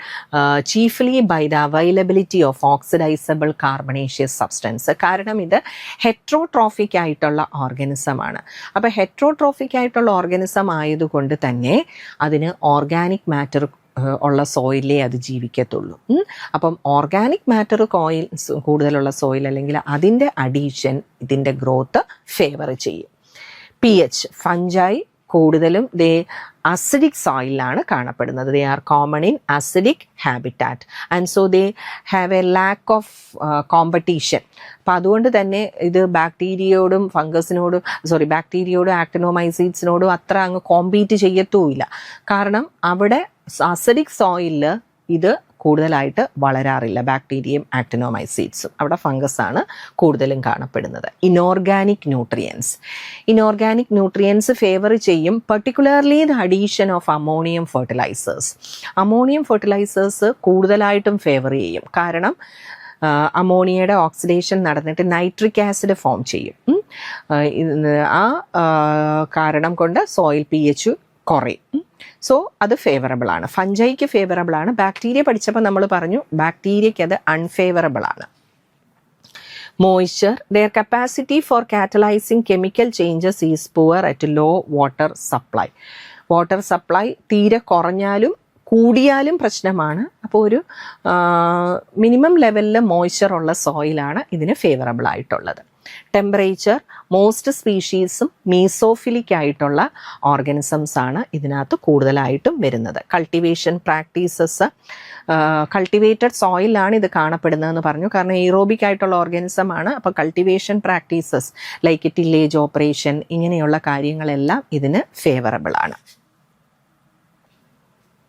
chiefly by the availability of oxidisable carbonaceous substance. കാരണം ഇത് ഹെട്രോട്രോഫിക് ആയിട്ടുള്ള ഓർഗാനിസമാണ്. അപ്പോൾ ഹെട്രോട്രോഫിക് ആയിട്ടുള്ള ഓർഗാനിസം ആയതുകൊണ്ട് തന്നെ അതിന് ഓർഗാനിക് മാറ്റർ ഉള്ള സോയിലേ അത് ജീവിക്കത്തുള്ളൂ. അപ്പം ഓർഗാനിക് മാറ്റർ കൂടുതലുള്ള സോയിൽ അല്ലെങ്കിൽ അതിൻ്റെ അഡീഷൻ ഇതിൻ്റെ ഗ്രോത്ത് ഫേവർ ചെയ്യും. pH. ഫംഗൈ കൂടുതലും അസിഡിക് സോയിലാണ് കാണപ്പെടുന്നത്. They are common in acidic habitat and so they have A lack of competition. അപ്പം അതുകൊണ്ട് തന്നെ ഇത് ബാക്ടീരിയയോടും ബാക്ടീരിയയോടും ആക്ടിനോമൈസീഡ്സിനോടും അത്ര അങ്ങ് കോമ്പീറ്റ് ചെയ്യത്തുമില്ല. കാരണം അവിടെ അസിഡിക് സോയിലിൽ ഇത് കൂടുതലായിട്ട് വളരാറില്ല. ബാക്ടീരിയയും ആക്ടിനോമൈസീഡ്സും അവിടെ ഫംഗസാണ് കൂടുതലും കാണപ്പെടുന്നത്. ഇനോർഗാനിക് ന്യൂട്രിയൻസ് ഫേവർ ചെയ്യും, particularly the addition of ammonium fertilisers. Ammonium fertilisers കൂടുതലായിട്ടും ഫേവർ ചെയ്യും. കാരണം അമോണിയയുടെ ഓക്സിഡേഷൻ നടന്നിട്ട് നൈട്രിക് ആസിഡ് ഫോം ചെയ്യും. ആ കാരണം കൊണ്ട് സോയിൽ pH കുറയും. സോ അത് ഫേവറബിൾ ആണ്. ഫംഗൈക്ക് ഫേവറബിൾ ആണ്. ബാക്ടീരിയ പഠിച്ചപ്പോൾ നമ്മൾ പറഞ്ഞു ബാക്ടീരിയയ്ക്ക് അത് അൺഫേവറബിൾ ആണ്. Moisture. their capacity for catalyzing chemical changes is poor at low water supply. Water supply തീരെ കുറഞ്ഞാലും കൂടിയാലും പ്രശ്നമാണ്. അപ്പോൾ ഒരു മിനിമം ലെവലിൽ മോയ്സ്ചർ ഉള്ള സോയിലാണ് ഇതിന് ഫേവറബിൾ ആയിട്ടുള്ളത്. ടെമ്പറേച്ചർ. മോസ്റ്റ് സ്പീഷീസും മീസോഫിലിക് ആയിട്ടുള്ള ഓർഗാനിസംസ് ആണ് ഇതിനകത്ത് കൂടുതലായിട്ടും വരുന്നത്. Cultivation practices. കൾട്ടിവേറ്റഡ് സോയിലാണ് ഇത് കാണപ്പെടുന്നതെന്ന് പറഞ്ഞു. കാരണം എയ്റോബിക് ആയിട്ടുള്ള ഓർഗാനിസം ആണ്. അപ്പോൾ cultivation practices like tillage operation ഇങ്ങനെയുള്ള കാര്യങ്ങളെല്ലാം ഇതിന് ഫേവറബിൾ ആണ്.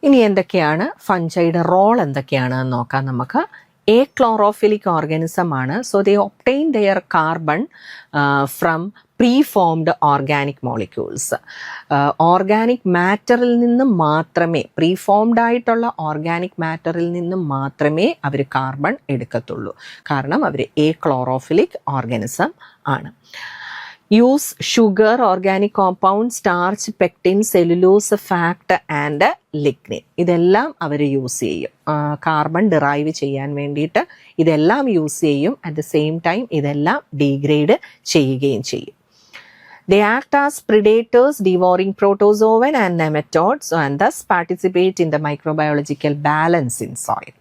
ഇനി എന്തൊക്കെയാണ് ഫംഗൈയുടെ റോൾ എന്തൊക്കെയാണെന്ന് നോക്കാം നമുക്ക്. എ ക്ലോറോഫിലിക് ഓർഗാനിസം ആണ്. So they obtain their carbon from preformed organic molecules. Organic മാറ്ററിൽ നിന്നും മാത്രമേ, പ്രീഫോംഡ് ആയിട്ടുള്ള ഓർഗാനിക് മാറ്ററിൽ നിന്നും മാത്രമേ അവർ കാർബൺ എടുക്കത്തുള്ളൂ. കാരണം അവർ എ ക്ലോറോഫിലിക് ഓർഗാനിസം ആണ്. Use sugar, organic compound, starch, pectin, cellulose, fact and lignin ഇതെല്ലാം അവർ യൂസ് ചെയ്യും. കാർബൺ ഡിറൈവ് ചെയ്യാൻ വേണ്ടിയിട്ട് ഇതെല്ലാം യൂസ് ചെയ്യും. അറ്റ് ദ സെയിം ടൈം ഇതെല്ലാം ഡീഗ്രേഡ് ചെയ്യുകയും ചെയ്യും. They act as predators, devouring protozoan and nematodes and thus participate in the microbiological balance in soil.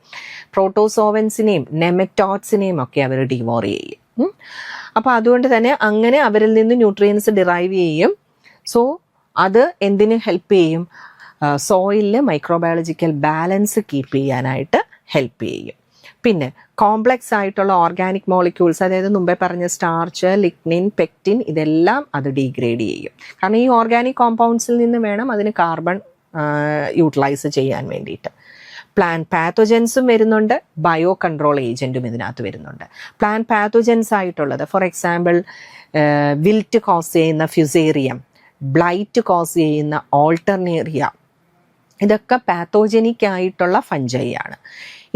പ്രോട്ടോസോവൻസിനെയും നെമറ്റോഡ്സിനെയും ഒക്കെ അവർ ഡിവോർ ചെയ്യും. അപ്പോൾ അതുകൊണ്ട് തന്നെ അങ്ങനെ അവരിൽ നിന്ന് ന്യൂട്രിയൻസ് ഡിറൈവ് ചെയ്യും. സോ അത് എന്തിന് ഹെൽപ്പ് ചെയ്യും? സോയിലിൽ മൈക്രോബയോളജിക്കൽ ബാലൻസ് കീപ്പ് ചെയ്യാനായിട്ട് ഹെൽപ്പ് ചെയ്യും. പിന്നെ കോംപ്ലക്സ് ആയിട്ടുള്ള ഓർഗാനിക് മോളിക്യൂൾസ്, അതായത് മുമ്പേ പറഞ്ഞ സ്റ്റാർച്ച്, ലിഗ്നിൻ, പെക്റ്റിൻ ഇതെല്ലാം അത് ഡീഗ്രേഡ് ചെയ്യും. കാരണം ഈ ഓർഗാനിക് കോമ്പൗണ്ട്സിൽ നിന്ന് വേണം അതിന് കാർബൺ യൂട്ടിലൈസ് ചെയ്യാൻ വേണ്ടിയിട്ട്. പ്ലാന്റ് പാത്തോജൻസും വരുന്നുണ്ട്, ബയോ കൺട്രോൾ ഏജൻറ്റും ഇതിനകത്ത് വരുന്നുണ്ട്. പ്ലാന്റ് പാത്തോജൻസ് ആയിട്ടുള്ളത് ഫോർ എക്സാമ്പിൾ വിൽറ്റ് കോസ് ചെയ്യുന്ന ഫ്യുസേറിയം, ബ്ലൈറ്റ് കോസ് ചെയ്യുന്ന ഓൾട്ടർനേറിയ, ഇതൊക്കെ പാത്തോജനിക് ആയിട്ടുള്ള ഫംഗൈ ആണ്.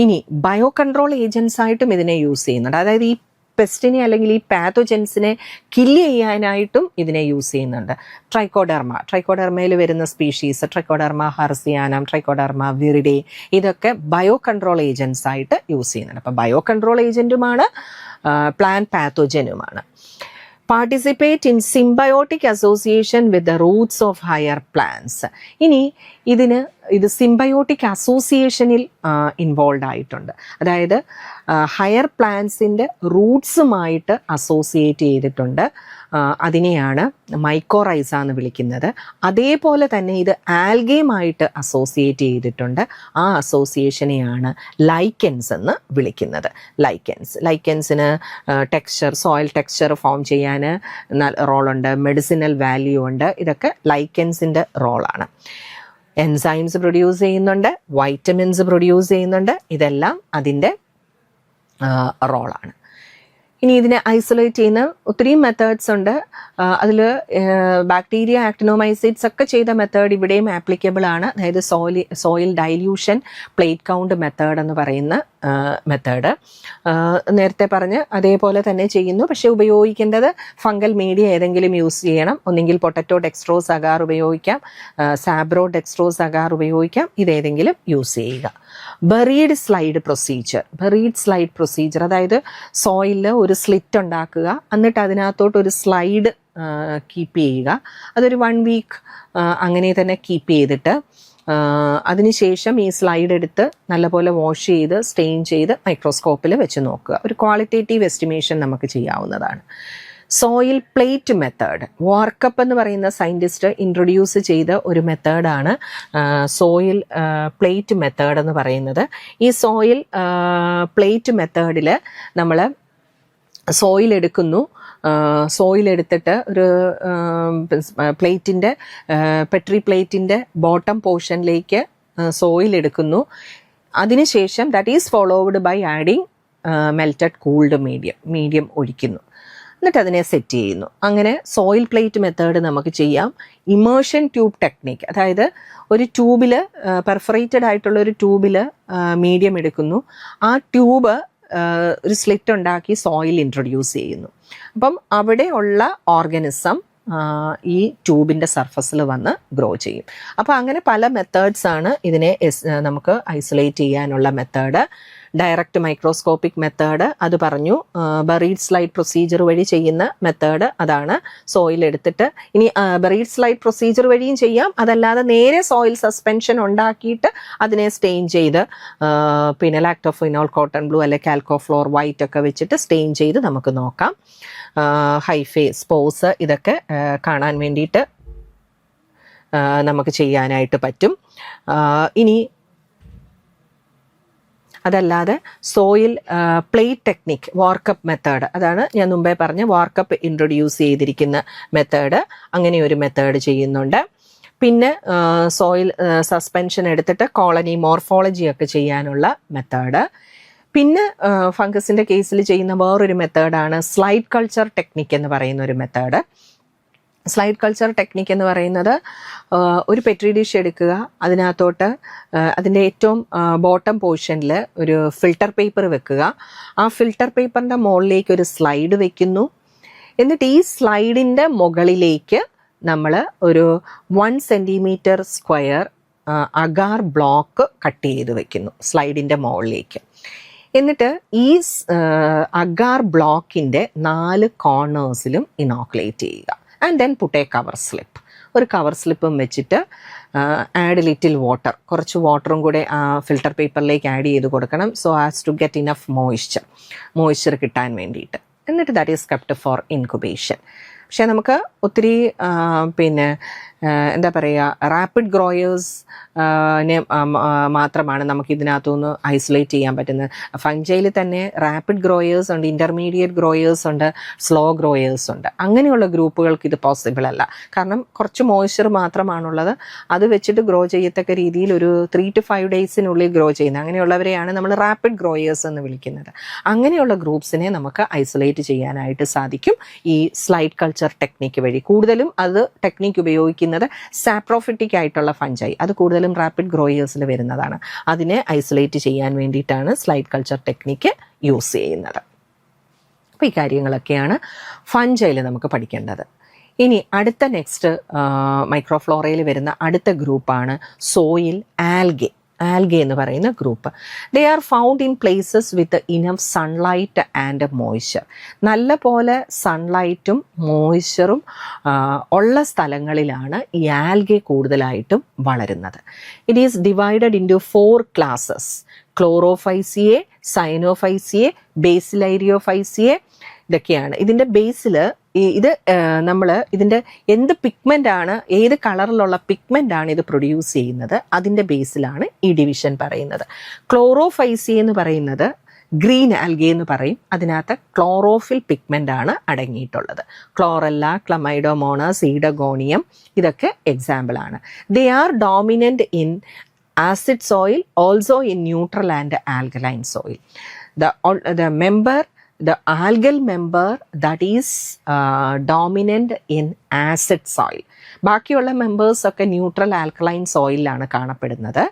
ഇനി ബയോ കൺട്രോൾ ഏജൻസ് ആയിട്ടും ഇതിനെ യൂസ് ചെയ്യുന്നുണ്ട്. അതായത് ഈ പെസ്റ്റിനെ അല്ലെങ്കിൽ ഈ പാത്തോജൻസിനെ കില്ല് ചെയ്യാനായിട്ടും ഇതിനെ യൂസ് ചെയ്യുന്നുണ്ട്. ട്രൈക്കോഡെർമയിൽ വരുന്ന species trichoderma harzianum, trichoderma viride, ഇതൊക്കെ ബയോ കൺട്രോൾ ഏജൻസ് ആയിട്ട് യൂസ് ചെയ്യുന്നുണ്ട്. അപ്പോൾ ബയോ കൺട്രോൾ ഏജൻറ്റുമാണ്, പ്ലാന്റ് പാത്തോജനുമാണ്. Participate in symbiotic association with the roots of higher plants. ഇനി ഇത് സിംബയോട്ടിക് അസോസിയേഷനിൽ ഇൻവോൾവ് ആയിട്ടുണ്ട്. അതായത് ഹയർ പ്ലാന്റ്സിൻ്റെ റൂട്ട്സുമായിട്ട് അസോസിയേറ്റ് ചെയ്തിട്ടുണ്ട്. അതിനെയാണ് മൈക്കോറൈസ എന്ന് വിളിക്കുന്നത്. അതേപോലെ തന്നെ ഇത് ആൽഗയുമായിട്ട് അസോസിയേറ്റ് ചെയ്തിട്ടുണ്ട്. ആ അസോസിയേഷനെയാണ് ലൈക്കൻസ് എന്ന് വിളിക്കുന്നത്. ലൈക്കൻസിന് സോയിൽ ടെക്സ്ചർ ഫോം ചെയ്യാൻ റോളുണ്ട്, മെഡിസിനൽ വാല്യൂ ഉണ്ട്. ഇതൊക്കെ ലൈക്കൻസിൻ്റെ റോളാണ്. എൻസൈംസ് പ്രൊഡ്യൂസ് ചെയ്യുന്നുണ്ട്, വൈറ്റമിൻസ് പ്രൊഡ്യൂസ് ചെയ്യുന്നുണ്ട്. ഇതെല്ലാം അതിൻ്റെ റോളാണ്. ഇനി ഇതിനെ ഐസൊലേറ്റ് ചെയ്യുന്ന ഒത്തിരി മെത്തേഡ്സ് ഉണ്ട്. അതിൽ ബാക്ടീരിയ, ആക്ടിനോമൈസൈറ്റ്സ് ഒക്കെ ചെയ്ത മെത്തേഡ് ഇവിടെയും ആപ്ലിക്കബിൾ ആണ്. അതായത് soil dilution plate count method എന്ന് പറയുന്ന മെത്തേഡ് നേരത്തെ പറഞ്ഞ് അതേപോലെ തന്നെ ചെയ്യുന്നു. പക്ഷേ ഉപയോഗിക്കേണ്ടത് ഫംഗൽ മീഡിയ ഏതെങ്കിലും യൂസ് ചെയ്യണം. ഒന്നെങ്കിൽ പൊട്ടറ്റോ ഡെക്സ്ട്രോസ് അഗാർ ഉപയോഗിക്കാം, സാബ്രോ ഡെക്സ്ട്രോസ് അഗാർ ഉപയോഗിക്കാം. ഇതേതെങ്കിലും യൂസ് ചെയ്യുക. ബറീഡ് സ്ലൈഡ് പ്രൊസീജിയർ, അതായത് സോയിലിൽ ഒരു സ്ലിറ്റ് ഉണ്ടാക്കുക, എന്നിട്ട് അതിനകത്തോട്ട് ഒരു സ്ലൈഡ് കീപ്പ് ചെയ്യുക. അതൊരു 1 വീക്ക് അങ്ങനെ തന്നെ കീപ്പ് ചെയ്തിട്ട് അതിനുശേഷം ഈ സ്ലൈഡ് എടുത്ത് നല്ലപോലെ വാഷ് ചെയ്ത് സ്റ്റെയിൻ ചെയ്ത് മൈക്രോസ്കോപ്പിൽ വെച്ച് നോക്കുക. ഒരു ക്വാളിറ്റേറ്റീവ് എസ്റ്റിമേഷൻ നമുക്ക് ചെയ്യാവുന്നതാണ്. സോയിൽ പ്ലേറ്റ് മെത്തേഡ്, വാർക്കപ്പ് എന്ന് പറയുന്ന സയൻറ്റിസ്റ്റ് ഇൻട്രൊഡ്യൂസ് ചെയ്ത ഒരു മെത്തേഡാണ് സോയിൽ പ്ലേറ്റ് മെത്തേഡ് എന്ന് പറയുന്നത്. ഈ സോയിൽ പ്ലേറ്റ് മെത്തേഡിൽ നമ്മൾ സോയിൽ എടുക്കുന്നു. സോയിൽ എടുത്തിട്ട് ഒരു പ്ലേറ്റിൻ്റെ പെട്രി പ്ലേറ്റിൻ്റെ ബോട്ടം പോർഷനിലേക്ക് സോയിൽ എടുക്കുന്നു. അതിനുശേഷം that is followed by adding melted cooled medium ഒഴിക്കുന്നു. എന്നിട്ട് അതിനെ സെറ്റ് ചെയ്യുന്നു. അങ്ങനെ സോയിൽ പ്ലേറ്റ് മെത്തേഡ് നമുക്ക് ചെയ്യാം. ഇമേർഷൻ ട്യൂബ് ടെക്നിക്ക്, അതായത് ഒരു ട്യൂബിൽ പെർഫറേറ്റഡ് ആയിട്ടുള്ള ഒരു ട്യൂബിൽ മീഡിയം എടുക്കുന്നു. ആ ട്യൂബ് ഒരു സ്ലിറ്റ് ഉണ്ടാക്കി സോയിൽ ഇൻട്രൊഡ്യൂസ് ചെയ്യുന്നു. അപ്പം അവിടെ ഉള്ള ഓർഗനിസം ഈ ട്യൂബിൻ്റെ സർഫസിൽ വന്ന് ഗ്രോ ചെയ്യും. അപ്പോൾ അങ്ങനെ പല മെത്തേഡ്സാണ് ഇതിനെ നമുക്ക് ഐസൊലേറ്റ് ചെയ്യാനുള്ള മെത്തേഡ്. ഡയറക്റ്റ് മൈക്രോസ്കോപ്പിക് മെത്തേഡ് അത് പറഞ്ഞു. ബറീഡ് സ്ലൈഡ് പ്രൊസീജിയർ വഴി ചെയ്യുന്ന മെത്തേഡ് അതാണ്. സോയിൽ എടുത്തിട്ട് ഇനി ബറീഡ് സ്ലൈഡ് പ്രൊസീജിയർ വഴിയും ചെയ്യാം. അതല്ലാതെ നേരെ സോയിൽ സസ്പെൻഷൻ ഉണ്ടാക്കിയിട്ട് അതിനെ സ്റ്റെയിൻ ചെയ്ത് പിന്നെ ലാക്ടോഫിനോൾ കോട്ടൺ ബ്ലൂ അല്ലെങ്കിൽ കാൽക്കോഫ്ലോർ വൈറ്റ് ഒക്കെ വെച്ചിട്ട് സ്റ്റെയിൻ ചെയ്ത് നമുക്ക് നോക്കാം. ഹൈഫേ, സ്പോസ് ഇതൊക്കെ കാണാൻ വേണ്ടിയിട്ട് നമുക്ക് ചെയ്യാനായിട്ട് പറ്റും. ഇനി അതല്ലാതെ സോയിൽ പ്ലേറ്റ് ടെക്നിക്, വാർക്കപ്പ് മെത്തേഡ്, അതാണ് ഞാൻ മുമ്പേ പറഞ്ഞ വാർക്കപ്പ് ഇൻട്രൊഡ്യൂസ് ചെയ്തിരിക്കുന്ന മെത്തേഡ്. അങ്ങനെ ഒരു മെത്തേഡ് ചെയ്യുന്നുണ്ട്. പിന്നെ സോയിൽ സസ്പെൻഷൻ എടുത്തിട്ട് കോളനി മോർഫോളജി ഒക്കെ ചെയ്യാനുള്ള മെത്തേഡ്. പിന്നെ ഫംഗസിൻ്റെ കേസിൽ ചെയ്യുന്ന വേറൊരു മെത്തേഡാണ് സ്ലൈഡ് കൾച്ചർ ടെക്നിക്ക് എന്ന് പറയുന്ന ഒരു മെത്തേഡ്. സ്ലൈഡ് കൾച്ചർ ടെക്നിക്ക് എന്ന് പറയുന്നത് ഒരു പെട്രി ഡിഷ് എടുക്കുക, അതിനകത്തോട്ട് അതിൻ്റെ ഏറ്റവും ബോട്ടം പോർഷനിൽ ഒരു ഫിൽട്ടർ പേപ്പർ വെക്കുക. ആ ഫിൽട്ടർ പേപ്പറിൻ്റെ മുകളിലേക്ക് ഒരു സ്ലൈഡ് വെക്കുന്നു. എന്നിട്ട് ഈ സ്ലൈഡിൻ്റെ മുകളിലേക്ക് നമ്മൾ ഒരു 1 centimetre square agar block cut ചെയ്ത് വെക്കുന്നു സ്ലൈഡിൻ്റെ മുകളിലേക്ക്. എന്നിട്ട് ഈ അഗാർ ബ്ലോക്കിൻ്റെ 4 കോർണേഴ്സിലും ഇനോക്കുലേറ്റ് ചെയ്യുക. And then put a cover slip. ഒരു കവർ സ്ലിപ്പും വെച്ചിട്ട് ആഡ് ലിറ്റിൽ വാട്ടർ, കുറച്ച് വാട്ടറും കൂടെ ഫിൽട്ടർ പേപ്പറിലേക്ക് ആഡ് ചെയ്ത് കൊടുക്കണം. So as to get enough moisture കിട്ടാൻ വേണ്ടിയിട്ട്. എന്നിട്ട് that is kept for incubation. പക്ഷേ നമുക്ക് ഒത്തിരി പിന്നെ എന്താ പറയുക, റാപ്പിഡ് ഗ്രോയേഴ്സ് മാത്രമാണ് നമുക്ക് ഇതിനകത്തുനിന്ന് ഐസൊലേറ്റ് ചെയ്യാൻ പറ്റുന്നത്. ഫംഗൈയിൽ തന്നെ റാപ്പിഡ് ഗ്രോയേഴ്സ് ഉണ്ട്, ഇൻ്റർമീഡിയറ്റ് ഗ്രോയേഴ്സ് ഉണ്ട്, സ്ലോ ഗ്രോയേഴ്സ് ഉണ്ട്. അങ്ങനെയുള്ള ഗ്രൂപ്പുകൾക്ക് ഇത് പോസിബിൾ അല്ല. കാരണം കുറച്ച് മോയ്സ്ചർ മാത്രമാണുള്ളത്. അത് വെച്ചിട്ട് ഗ്രോ ചെയ്യത്തക്ക രീതിയിൽ ഒരു 3 to 5 ഡേയ്സിനുള്ളിൽ ഗ്രോ ചെയ്യുന്നത്, അങ്ങനെയുള്ളവരെയാണ് നമ്മൾ റാപ്പിഡ് ഗ്രോയേഴ്സ് എന്ന് വിളിക്കുന്നത്. അങ്ങനെയുള്ള ഗ്രൂപ്പ്സിനെ നമുക്ക് ഐസൊലേറ്റ് ചെയ്യാനായിട്ട് സാധിക്കും ഈ സ്ലൈഡ് കൾച്ചർ ടെക്നിക്ക് വഴി. കൂടുതലും അത് ടെക്നിക്ക് ഉപയോഗിക്കുന്നത് സാപ്രോഫിറ്റിക് ആയിട്ടുള്ള ഫംഗൈ, അത് കൂടുതലും റാപ്പിഡ് ഗ്രോയേഴ്സിൽ വരുന്നതാണ്. അതിനെ ഐസൊലേറ്റ് ചെയ്യാൻ വേണ്ടിയിട്ടാണ് സ്ലൈഡ് കൾച്ചർ ടെക്നിക്ക് യൂസ് ചെയ്യുന്നത്. അപ്പോൾ ഈ കാര്യങ്ങളൊക്കെയാണ് ഫംഗൈയിൽ നമുക്ക് പഠിക്കേണ്ടത്. ഇനി അടുത്ത നെക്സ്റ്റ് മൈക്രോഫ്ലോറയിൽ വരുന്ന അടുത്ത ഗ്രൂപ്പാണ് സോയിൽ ആൽഗെ. ആൽഗെ എന്ന് പറയുന്ന group. They are found in places with enough sunlight and moisture. നല്ല പോലെ സൺലൈറ്റും മോയ്സ്ചറും ഉള്ള സ്ഥലങ്ങളിലാണ് ഈ ആൽഗെ കൂടുതലായിട്ടും വളരുന്നത്. It is divided into 4 classes: chlorophyceae, cyanophyceae, bacillariophyceae. ഇതൊക്കെയാണ് ഇതിൻ്റെ ബേസിൽ. ഇത് നമ്മൾ ഇതിൻ്റെ എന്ത് പിഗ്മെൻ്റ് ആണ്, ഏത് കളറിലുള്ള പിഗ്മെൻ്റ് ആണ് ഇത് പ്രൊഡ്യൂസ് ചെയ്യുന്നത്, അതിൻ്റെ ബേസിലാണ് ഈ ഡിവിഷൻ പറയുന്നത്. ക്ലോറോഫൈസി എന്ന് പറയുന്നത് ഗ്രീൻ ആൽഗെ എന്ന് പറയും. അതിനകത്ത് ക്ലോറോഫിൽ പിഗ്മെൻ്റ് ആണ് അടങ്ങിയിട്ടുള്ളത്. ക്ലോറല്ല, ക്ലമൈഡോമോണസ്, ഈഡഗോണിയം ഇതൊക്കെ എക്സാമ്പിൾ ആണ്. They are dominant in acid soil, also in neutral and alkaline soil. The algal member that is dominant in acid soil. ബാക്കിയുള്ള മെമ്പേഴ്സ് ഒക്കെ ന്യൂട്രൽ ആൽക്കലൈൻ സോയിലാണ് കാണപ്പെടുന്നത്.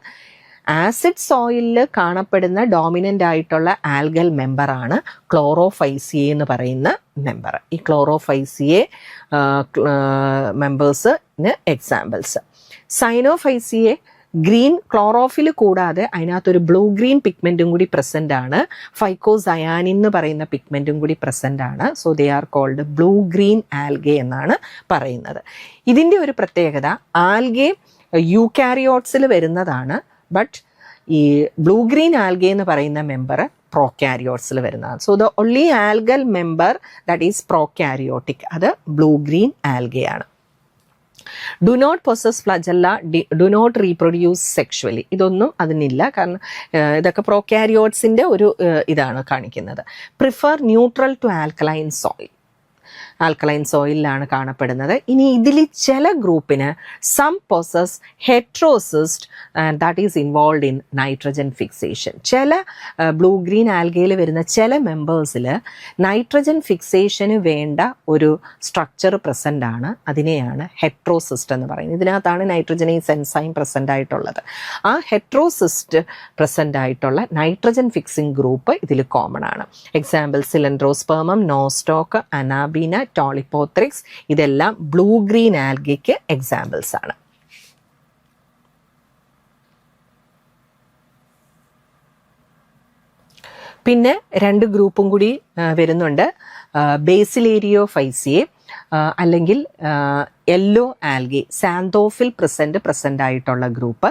ആസിഡ് സോയിലിൽ കാണപ്പെടുന്ന ഡോമിനൻ്റ് ആയിട്ടുള്ള ആൽഗൽ മെമ്പറാണ് ക്ലോറോഫൈസിയെ എന്ന് പറയുന്ന മെമ്പർ. ഈ ക്ലോറോഫൈസിയെ മെമ്പേഴ്സിന് എക്സാമ്പിൾസ്. സൈനോഫൈസിയെ ഗ്രീൻ ക്ലോറോഫിൽ കൂടാതെ അതിനകത്തൊരു ബ്ലൂ ഗ്രീൻ പിഗ്മെൻറ്റും കൂടി പ്രസൻ്റ് ആണ്. ഫൈക്കോസയാനിൻ എന്ന് പറയുന്ന പിഗ്മെൻറ്റും കൂടി പ്രസൻ്റ് ആണ്. So they are called blue green algae എന്നാണ് പറയുന്നത്. ഇതിൻ്റെ ഒരു പ്രത്യേകത, ആൽഗെ യൂക്കാരിയോട്സിൽ വരുന്നതാണ്. ബട്ട് ഈ ബ്ലൂ ഗ്രീൻ ആൽഗെ എന്ന് പറയുന്ന മെമ്പർ പ്രോക്യാരിയോട്സിൽ വരുന്നതാണ്. So the only algal member that is prokaryotic, അത് ബ്ലൂ ഗ്രീൻ ആൽഗയാണ്. Do not possess flagella, do not reproduce sexually. ഇതൊന്നും അതിനില്ല, കാരണം ഇതൊക്കെ പ്രോക്യാരിയോട്സിൻ്റെ ഒരു ഇതാണ് കാണിക്കുന്നത്. Prefer neutral to alkaline soil, alkaline സോയിലാണ് കാണപ്പെടുന്നത്. ഇനി ഇതിൽ ചില ഗ്രൂപ്പിന് some possess heterocyst that is involve in nitrogen fixation. ചില ബ്ലൂ ഗ്രീൻ ആൽഗയിൽ വരുന്ന ചില മെമ്പേഴ്സിൽ നൈട്രജൻ ഫിക്സേഷന് വേണ്ട ഒരു സ്ട്രക്ചർ പ്രസൻ്റ് ആണ്. അതിനെയാണ് ഹെട്രോസിസ്റ്റ് എന്ന് പറയുന്നത്. ഇതിനകത്താണ് നൈട്രജനേസ് എൻസൈം പ്രസൻ്റ് ആയിട്ടുള്ളത്. ആ ഹെട്രോസിസ്റ്റ് പ്രസൻ്റ് ആയിട്ടുള്ള നൈട്രജൻ ഫിക്സിംഗ് ഗ്രൂപ്പ് ഇതിൽ കോമൺ ആണ്. എക്സാമ്പിൾ സിലൻഡ്രോസ്പെർമം, നോസ്റ്റോക്ക്, അനാബീന, ടോളിപ്പോത്രിക്സ് ഇതെല്ലാം ബ്ലൂ ഗ്രീൻ ആൽഗയ്ക്ക് എക്സാമ്പിൾസ് ആണ്. പിന്നെ രണ്ട് ഗ്രൂപ്പും കൂടി വരുന്നുണ്ട്. ബേസിലേരിയോഫൈസിയെ അല്ലെങ്കിൽ യെല്ലോ ആൽഗെ, സാന്തോഫിൽ പ്രസൻ്റ് ആയിട്ടുള്ള ഗ്രൂപ്പ്.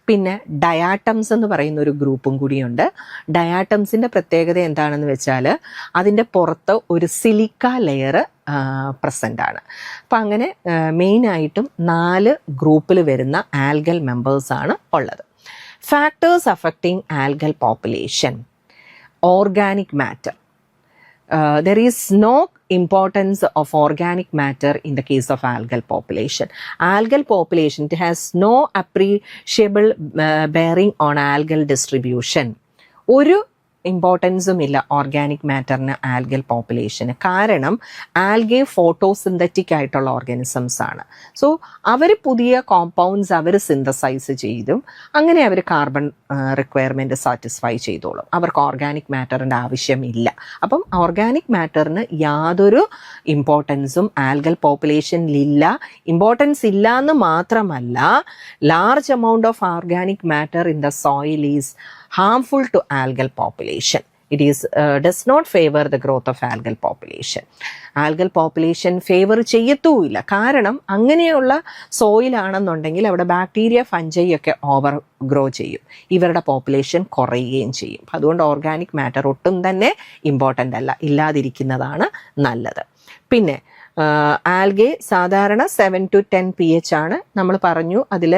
പിന്നെ ഡയാറ്റംസ് എന്ന് പറയുന്ന ഒരു ഗ്രൂപ്പും കൂടിയുണ്ട്. ഡയാറ്റംസിൻ്റെ പ്രത്യേകത എന്താണെന്ന് വെച്ചാൽ അതിൻ്റെ പുറത്ത് ഒരു സിലിക്ക ലെയർ പ്രസൻ്റ് ആണ്. അപ്പം അങ്ങനെ മെയിനായിട്ടും 4 ഗ്രൂപ്പിൽ വരുന്ന ആൽഗൽ മെമ്പേഴ്സാണ് ഉള്ളത്. Factors affecting algal population. Organic matter. There is no importance of organic matter in the case of algal population. Algal population, it has no appreciable bearing on algal distribution. ഒരു ഇമ്പോർട്ടൻസും ഇല്ല organic മാറ്ററിന് algal population. കാരണം algae photosynthetic ആയിട്ടുള്ള organisms ആണ്. So അവർ പുതിയ compounds അവർ synthesise ചെയ്തും അങ്ങനെ അവർ carbon requirement satisfy ചെയ്തോളും. അവർക്ക് ഓർഗാനിക് മാറ്ററിൻ്റെ ആവശ്യമില്ല. അപ്പം ഓർഗാനിക് മാറ്ററിന് യാതൊരു ഇമ്പോർട്ടൻസും ആൽഗൽ പോപ്പുലേഷനിലില്ല. ഇമ്പോർട്ടൻസ് ഇല്ല എന്ന് മാത്രമല്ല, large amount of organic matter in the soil is harmful to algal population. It is does not favor the growth of algal population. Algal population favour ചെയ്യത്തുമില്ല. കാരണം അങ്ങനെയുള്ള സോയിലാണെന്നുണ്ടെങ്കിൽ അവിടെ ബാക്ടീരിയ, ഫഞ്ചൈ ഒക്കെ ഓവർ ഗ്രോ ചെയ്യും, ഇവരുടെ പോപ്പുലേഷൻ കുറയുകയും ചെയ്യും. അതുകൊണ്ട് ഓർഗാനിക് മാറ്റർ ഒട്ടും തന്നെ ഇമ്പോർട്ടൻ്റ് അല്ല, ഇല്ലാതിരിക്കുന്നതാണ് നല്ലത്. പിന്നെ ആൽഗെ സാധാരണ 7 to 10 pH ആണ്. നമ്മൾ പറഞ്ഞു അതിൽ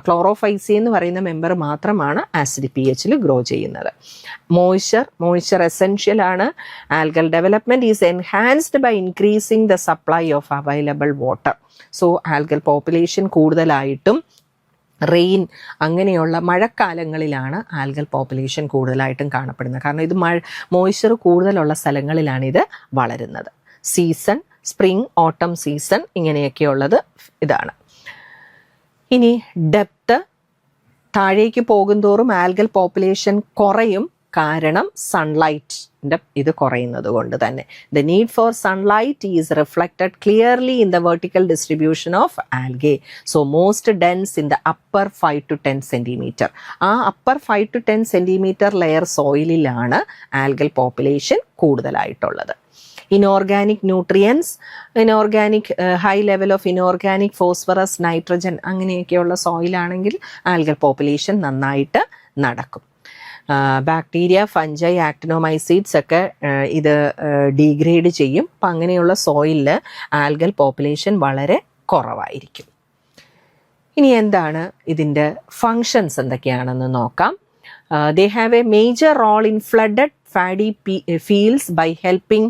ക്ലോറോഫൈസി എന്ന് പറയുന്ന മെമ്പർ മാത്രമാണ് ആസിഡ് pHൽ ഗ്രോ ചെയ്യുന്നത്. മോയ്സ്ചർ എസെൻഷ്യൽ ആണ്. Algal development is enhanced by increasing the supply of available water. So algal population കൂടുതലായിട്ടും റെയിൻ അങ്ങനെയുള്ള മഴക്കാലങ്ങളിലാണ് ആൽഗൽ പോപ്പുലേഷൻ കൂടുതലായിട്ടും കാണപ്പെടുന്നത്. കാരണം ഇത് മോയ്സ്ചർ കൂടുതലുള്ള സ്ഥലങ്ങളിലാണ് ഇത് വളരുന്നത്. സീസൺ സ്പ്രിംഗ്, ഓട്ടം സീസൺ ഇങ്ങനെയൊക്കെയുള്ളത് ഇതാണ്. ഇനി ഡെപ്ത് താഴേക്ക് പോകുന്തോറും ആൽഗൽ പോപ്പുലേഷൻ കുറയും. കാരണം സൺലൈറ്റിൻ്റെ ഇത് കുറയുന്നത് കൊണ്ട് തന്നെ. The need for sunlight is reflected clearly in the vertical distribution of algae. So most dense in the upper 5 to 10 centimeter. ആ അപ്പർ 5 to 10 centimeter ലെയർ സോയിലിലാണ് ആൽഗൽ പോപ്പുലേഷൻ കൂടുതലായിട്ടുള്ളത്. Inorganic nutrients, inorganic high level of inorganic phosphorus, nitrogen അങ്ങനെയൊക്കെയുള്ള സോയിലാണെങ്കിൽ algal population നന്നായിട്ട് നടക്കും. Bacteria, fungi, ആക്ടിനോമൈസീഡ്സ് ഒക്കെ ഇത് degrade ചെയ്യും. അപ്പം അങ്ങനെയുള്ള സോയിലിൽ ആൽഗൽ പോപ്പുലേഷൻ വളരെ കുറവായിരിക്കും. ഇനി എന്താണ് ഇതിൻ്റെ ഫങ്ഷൻസ് എന്തൊക്കെയാണെന്ന് നോക്കാം. They have a major role in flooded paddy fields by helping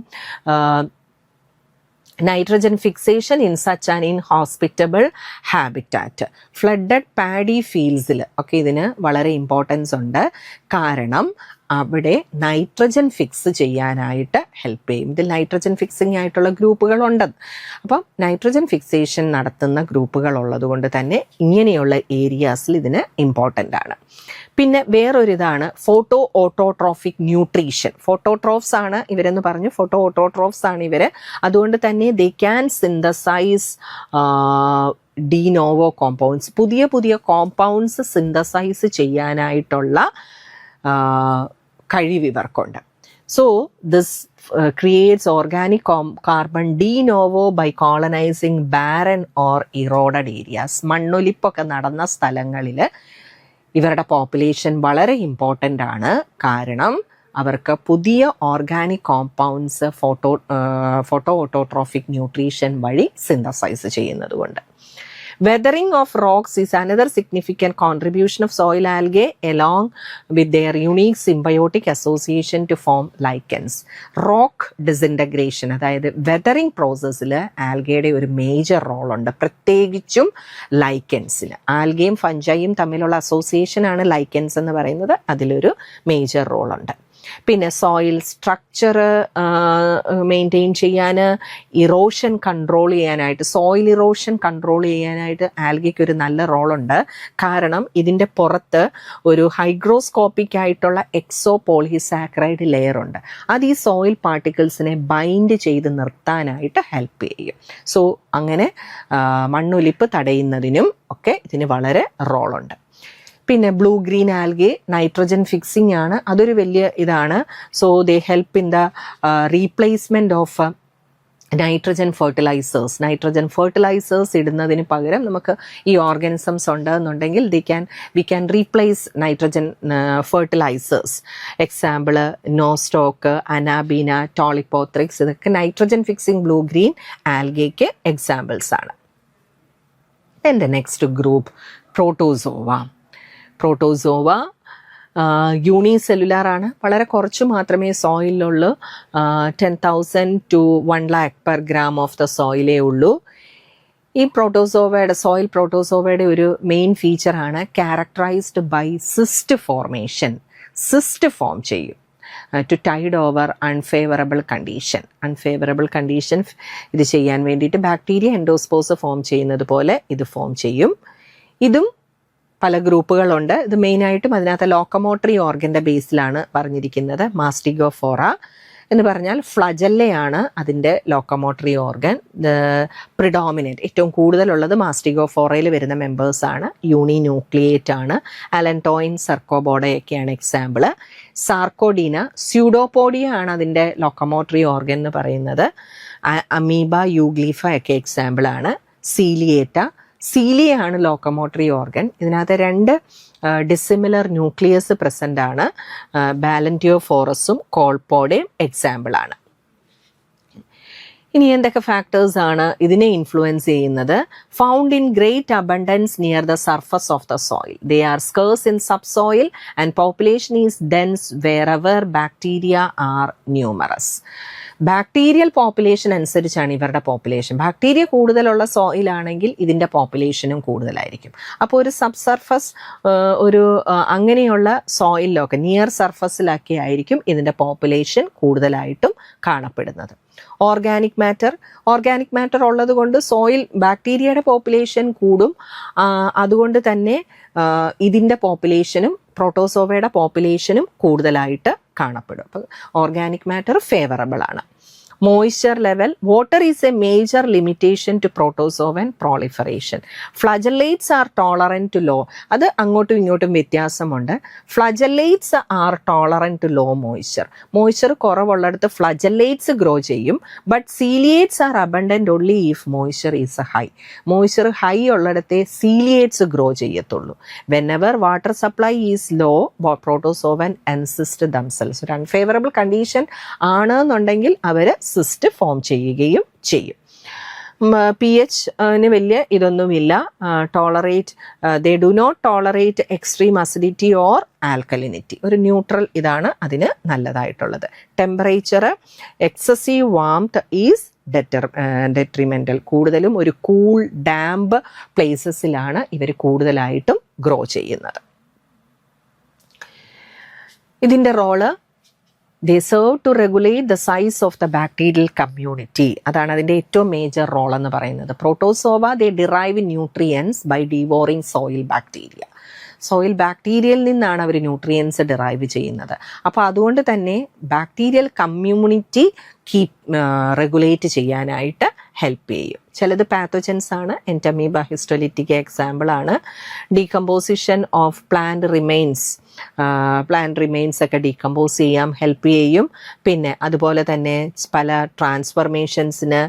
nitrogen fixation in such an inhospitable habitat. Flooded paddy fieldsൽ ഒക്കെ ഇതിന് വളരെ ഇമ്പോർട്ടൻസ് ഉണ്ട്. കാരണം അവിടെ നൈട്രജൻ ഫിക്സ് ചെയ്യാനായിട്ട് ഹെൽപ്പ് ചെയ്യും. ഇതിൽ നൈട്രജൻ ഫിക്സിങ് ആയിട്ടുള്ള ഗ്രൂപ്പുകളുണ്ട്. അപ്പം നൈട്രജൻ ഫിക്സേഷൻ നടത്തുന്ന ഗ്രൂപ്പുകൾ ഉള്ളത് കൊണ്ട് തന്നെ ഇങ്ങനെയുള്ള ഏരിയാസിൽ ഇതിന് ഇമ്പോർട്ടൻ്റ് ആണ്. പിന്നെ വേറൊരിതാണ് ഫോട്ടോ ഓട്ടോട്രോഫിക് ന്യൂട്രീഷൻ. ഫോട്ടോട്രോഫ്സ് ആണ് ഇവരെന്ന് പറഞ്ഞു. ഫോട്ടോ ഓട്ടോട്രോഫ്സ് ആണ് ഇവർ. അതുകൊണ്ട് തന്നെ they can synthesize de novo compounds. പുതിയ പുതിയ കോമ്പൗണ്ട്സ് സിന്തസൈസ് ചെയ്യാനായിട്ടുള്ള കഴിവ് ഇവർക്കുണ്ട്. So this creates organic carbon de novo by colonizing barren or eroded areas. മണ്ണൊലിപ്പൊക്കെ നടന്ന സ്ഥലങ്ങളിൽ ഇവരുടെ പോപ്പുലേഷൻ വളരെ ഇമ്പോർട്ടൻ്റ് ആണ്. കാരണം അവർക്ക് പുതിയ organic compounds photo autotrophic nutrition വഴി സിന്തസൈസ് ചെയ്യുന്നത് കൊണ്ട്. Weathering of rocks is another significant contribution of soil algae along with their unique symbiotic association to form lichens. Rock disintegration, അതായത് വെതറിംഗ് പ്രോസസ്സിൽ ആൽഗയുടെ ഒരു മേജർ റോൾ ഉണ്ട്, പ്രത്യേകിച്ചും ലൈക്കൻസിൽ. ആൽഗയും ഫഞ്ചയും തമ്മിലുള്ള അസോസിയേഷനാണ് ലൈക്കൻസ് എന്ന് പറയുന്നത്. അതിലൊരു മേജർ റോൾ ഉണ്ട്. പിന്നെ സോയിൽ സ്ട്രക്ചർ മെയിൻറ്റെയിൻ ചെയ്യാൻ, ഇറോഷൻ കൺട്രോൾ ചെയ്യാനായിട്ട്, സോയിൽ ഇറോഷൻ കൺട്രോൾ ചെയ്യാനായിട്ട് ആൽഗയ്ക്ക് ഒരു നല്ല റോളുണ്ട്. കാരണം ഇതിൻ്റെ പുറത്ത് ഒരു ഹൈഗ്രോസ്കോപ്പിക് ആയിട്ടുള്ള എക്സോ പോളിസാക്കറൈഡ് ലെയർ ഉണ്ട്. അത് ഈ സോയിൽ പാർട്ടിക്കിൾസിനെ ബൈൻഡ് ചെയ്ത് നിർത്താനായിട്ട് ഹെൽപ്പ് ചെയ്യും. സോ അങ്ങനെ മണ്ണൊലിപ്പ് തടയുന്നതിനും ഒക്കെ ഇതിന് വളരെ റോളുണ്ട്. പിന്നെ blue green algae nitrogen fixing ആണ്. അതൊരു വലിയ ഇതാണ്. So they help in the replacement of nitrogen fertilizers ഇടുന്നതിന് പകരം നമുക്ക് ഈ ഓർഗാനിസംസ് ഉണ്ടെന്നുണ്ടെങ്കിൽ we can replace nitrogen fertilizers. Example nostoc, anabaena, tolypothrix, ഇതൊക്കെ നൈട്രജൻ ഫിക്സിംഗ് ബ്ലൂ ഗ്രീൻ ആൽഗയ്ക്ക് എക്സാമ്പിൾസ് ആണ്. എൻ്റെ നെക്സ്റ്റ് ഗ്രൂപ്പ് പ്രോട്ടോസോവ. യൂണിസെല്ലുലാർ ആണ്. വളരെ കുറച്ച് മാത്രമേ സോയിലുള്ളൂ. 10,000 to 1 lakh per gram of the സോയിലേ ഉള്ളൂ. ഈ സോയിൽ പ്രോട്ടോസോവയുടെ ഒരു മെയിൻ ഫീച്ചറാണ് characterized by cyst formation. Cyst form ചെയ്യും to tide over unfavourable condition. ഇത് ചെയ്യാൻ വേണ്ടിയിട്ട് ബാക്ടീരിയ എൻഡോസ്പോസ് ഫോം ചെയ്യുന്നത് പോലെ ഇത് ഫോം ചെയ്യും. ഇതും പല ഗ്രൂപ്പുകളുണ്ട്. ഇത് മെയിനായിട്ടും അതിനകത്ത് ലോക്കോമോട്ടറി ഓർഗൻ്റെ ബേസിലാണ് പറഞ്ഞിരിക്കുന്നത്. മാസ്റ്റിഗോഫോറ എന്ന് പറഞ്ഞാൽ ഫ്ലജല്ലയാണ് അതിൻ്റെ ലോക്കോമോട്ടറി ഓർഗൻ. പ്രിഡോമിനൻറ്റ് ഏറ്റവും കൂടുതലുള്ളത് മാസ്റ്റിഗോഫോറയിൽ വരുന്ന മെമ്പേഴ്സാണ്. യൂണിന്യൂക്ലിയേറ്റ് ആണ്. അലൻടോയിൻ, സർക്കോബോഡയൊക്കെയാണ് എക്സാമ്പിൾ. സാർക്കോഡീന, സ്യൂഡോപോഡിയ ആണ് അതിൻ്റെ ലോക്കോമോട്ടറി ഓർഗൻ എന്ന് പറയുന്നത്. അമീബ, യൂഗ്ലീഫ ഒക്കെ എക്സാമ്പിളാണ്. സീലിയാണ് ലോക്കോമോട്ടറി ഓർഗൻ. ഇതിനകത്ത് 2 ഡിസിമിലർ ന്യൂക്ലിയസ് പ്രസൻ്റ് ആണ്. ബാലന്റിയോഫോറസും കോൾപോഡയും എക്സാമ്പിളാണ്. ഇനി എന്തൊക്കെ ഫാക്ടേഴ്സ് ആണ് ഇതിനെ ഇൻഫ്ലുവൻസ് ചെയ്യുന്നത്? Found in great abundance near the surface of the soil. They are scarce in subsoil and population is dense wherever bacteria are numerous. Bacterial population അനുസരിച്ചാണ് ഇവരുടെ പോപ്പുലേഷൻ. ബാക്ടീരിയ കൂടുതലുള്ള സോയിലാണെങ്കിൽ ഇതിൻ്റെ പോപ്പുലേഷനും കൂടുതലായിരിക്കും. അപ്പോൾ ഒരു സബ് സർഫസ് അങ്ങനെയുള്ള സോയിലൊക്കെ നിയർ സർഫസിലൊക്കെ ആയിരിക്കും ഇതിൻ്റെ പോപ്പുലേഷൻ കൂടുതലായിട്ടും കാണപ്പെടുന്നത്. ഓർഗാനിക് മാറ്റർ ഉള്ളത് കൊണ്ട് സോയിൽ ബാക്ടീരിയയുടെ പോപ്പുലേഷൻ കൂടും. അതുകൊണ്ട് തന്നെ ഇതിൻ്റെ പോപ്പുലേഷനും പ്രോട്ടോസോവയുടെ പോപ്പുലേഷനും കൂടുതലായിട്ട് കാണപ്പെടും. അപ്പോൾ ഓർഗാനിക് മാറ്റർ ഫേവറബിൾ ആണ്. Moisture level. Water is a major limitation to protozoan proliferation. Flagellates are tolerant to low. അത് അങ്ങോട്ടും ഇങ്ങോട്ടും വ്യത്യാസമുണ്ട്. Flagellates are tolerant to low moisture കുറവുള്ളിടത്ത് ഫ്ലജല്ലേറ്റ്സ് ഗ്രോ ചെയ്യും. But ciliates are abundant only if moisture is moisture high ഉള്ളിടത്തെ ciliates grow ചെയ്യത്തുള്ളൂ. Whenever water supply is low, protozoan encyst themselves. ഒരു unfavourable condition ആണെന്നുണ്ടെങ്കിൽ അവർ സിസ്റ്റ് ഫോം ചെയ്യുകയും ചെയ്യും. P H വലിയ ഇതൊന്നുമില്ല. They do not tolerate extreme acidity or alkalinity. ഒരു ന്യൂട്രൽ ഇതാണ് അതിന് നല്ലതായിട്ടുള്ളത്. Temperature excessive warmth is detrimental. കൂടുതലും ഒരു കൂൾ ഡാമ്പ് പ്ലേസസിലാണ് ഇവർ കൂടുതലായിട്ടും ഗ്രോ ചെയ്യുന്നത്. ഇതിൻ്റെ role, they serve to regulate the size of the bacterial community. അതാണ് അതിൻ്റെ ഏറ്റവും മേജർ റോൾ എന്ന് പറയുന്നത്. Protozoa they derive nutrients by devouring soil bacteria. Soil ബാക്ടീരിയയിൽ നിന്നാണ് അവർ ന്യൂട്രിയൻസ് ഡിറൈവ് ചെയ്യുന്നത്. അപ്പോൾ അതുകൊണ്ട് തന്നെ ബാക്ടീരിയൽ കമ്മ്യൂണിറ്റി റെഗുലേറ്റ് ചെയ്യാനായിട്ട് ഹെൽപ്പ് ചെയ്യും. ചിലത് പാത്തോജൻസ് ആണ്. എൻറ്റമീബ ഹിസ്റ്റോലിറ്റിക് എക്സാമ്പിൾ ആണ്. ഡീകമ്പോസിഷൻ ഓഫ് പ്ലാന്റ് റിമെയിൻസ് ഒക്കെ ഡീകമ്പോസ് ചെയ്യാൻ ഹെൽപ്പ് ചെയ്യും. പിന്നെ അതുപോലെ തന്നെ പല ട്രാൻസ്ഫർമേഷൻസിന്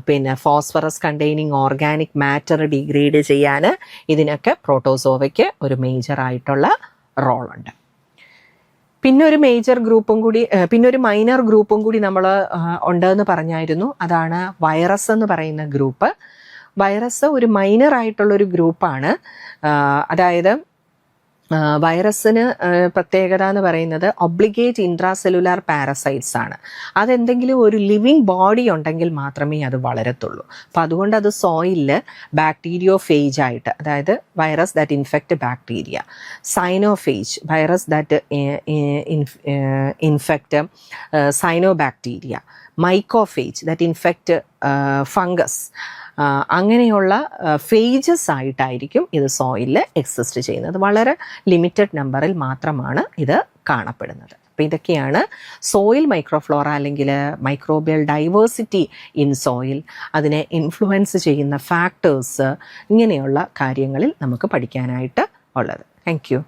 പിന്നെ phosphorus containing organic matter degrade ചെയ്യാൻ ഇതിനൊക്കെ പ്രോട്ടോസോവയ്ക്ക് ഒരു മേജർ ആയിട്ടുള്ള റോളുണ്ട്. പിന്നെ ഒരു മൈനർ ഗ്രൂപ്പും കൂടി നമ്മൾ ഉണ്ടെന്ന് പറഞ്ഞായിരുന്നു. അതാണ് വൈറസ് എന്ന് പറയുന്ന ഗ്രൂപ്പ്. വൈറസ് ഒരു മൈനർ ആയിട്ടുള്ളൊരു ഗ്രൂപ്പാണ്. അതായത് വൈറസിന് പ്രത്യേകത എന്ന് പറയുന്നത് ഒബ്ലിഗേറ്റ് ഇൻട്രാസെല്ലുലാർ പാരസൈറ്റ്സ് ആണ്. അതെന്തെങ്കിലും ഒരു ലിവിങ് ബോഡി ഉണ്ടെങ്കിൽ മാത്രമേ അത് വളരത്തുള്ളൂ. അപ്പോൾ അതുകൊണ്ട് അത് സോയിലിൽ ബാക്ടീരിയോഫേജ് ആയിട്ട്, അതായത് virus that infect bacteria, cyanophage virus that infect cyanobacteria, mycophage that infect fungus, അങ്ങനെയുള്ള ഫേജസ് ആയിട്ടായിരിക്കും ഇത് സോയിലിൽ എക്സിസ്റ്റ് ചെയ്യുന്നത്. വളരെ ലിമിറ്റഡ് നമ്പറിൽ മാത്രമാണ് ഇത് കാണപ്പെടുന്നത്. അപ്പോൾ ഇതൊക്കെയാണ് സോയിൽ മൈക്രോഫ്ലോറ അല്ലെങ്കിൽ മൈക്രോബിയൽ ഡൈവേഴ്സിറ്റി ഇൻ സോയിൽ, അതിനെ ഇൻഫ്ലുവൻസ് ചെയ്യുന്ന ഫാക്ടേഴ്സ്, ഇങ്ങനെയുള്ള കാര്യങ്ങളിൽ നമുക്ക് പഠിക്കാനായിട്ട് ഉള്ളത്. Thank you.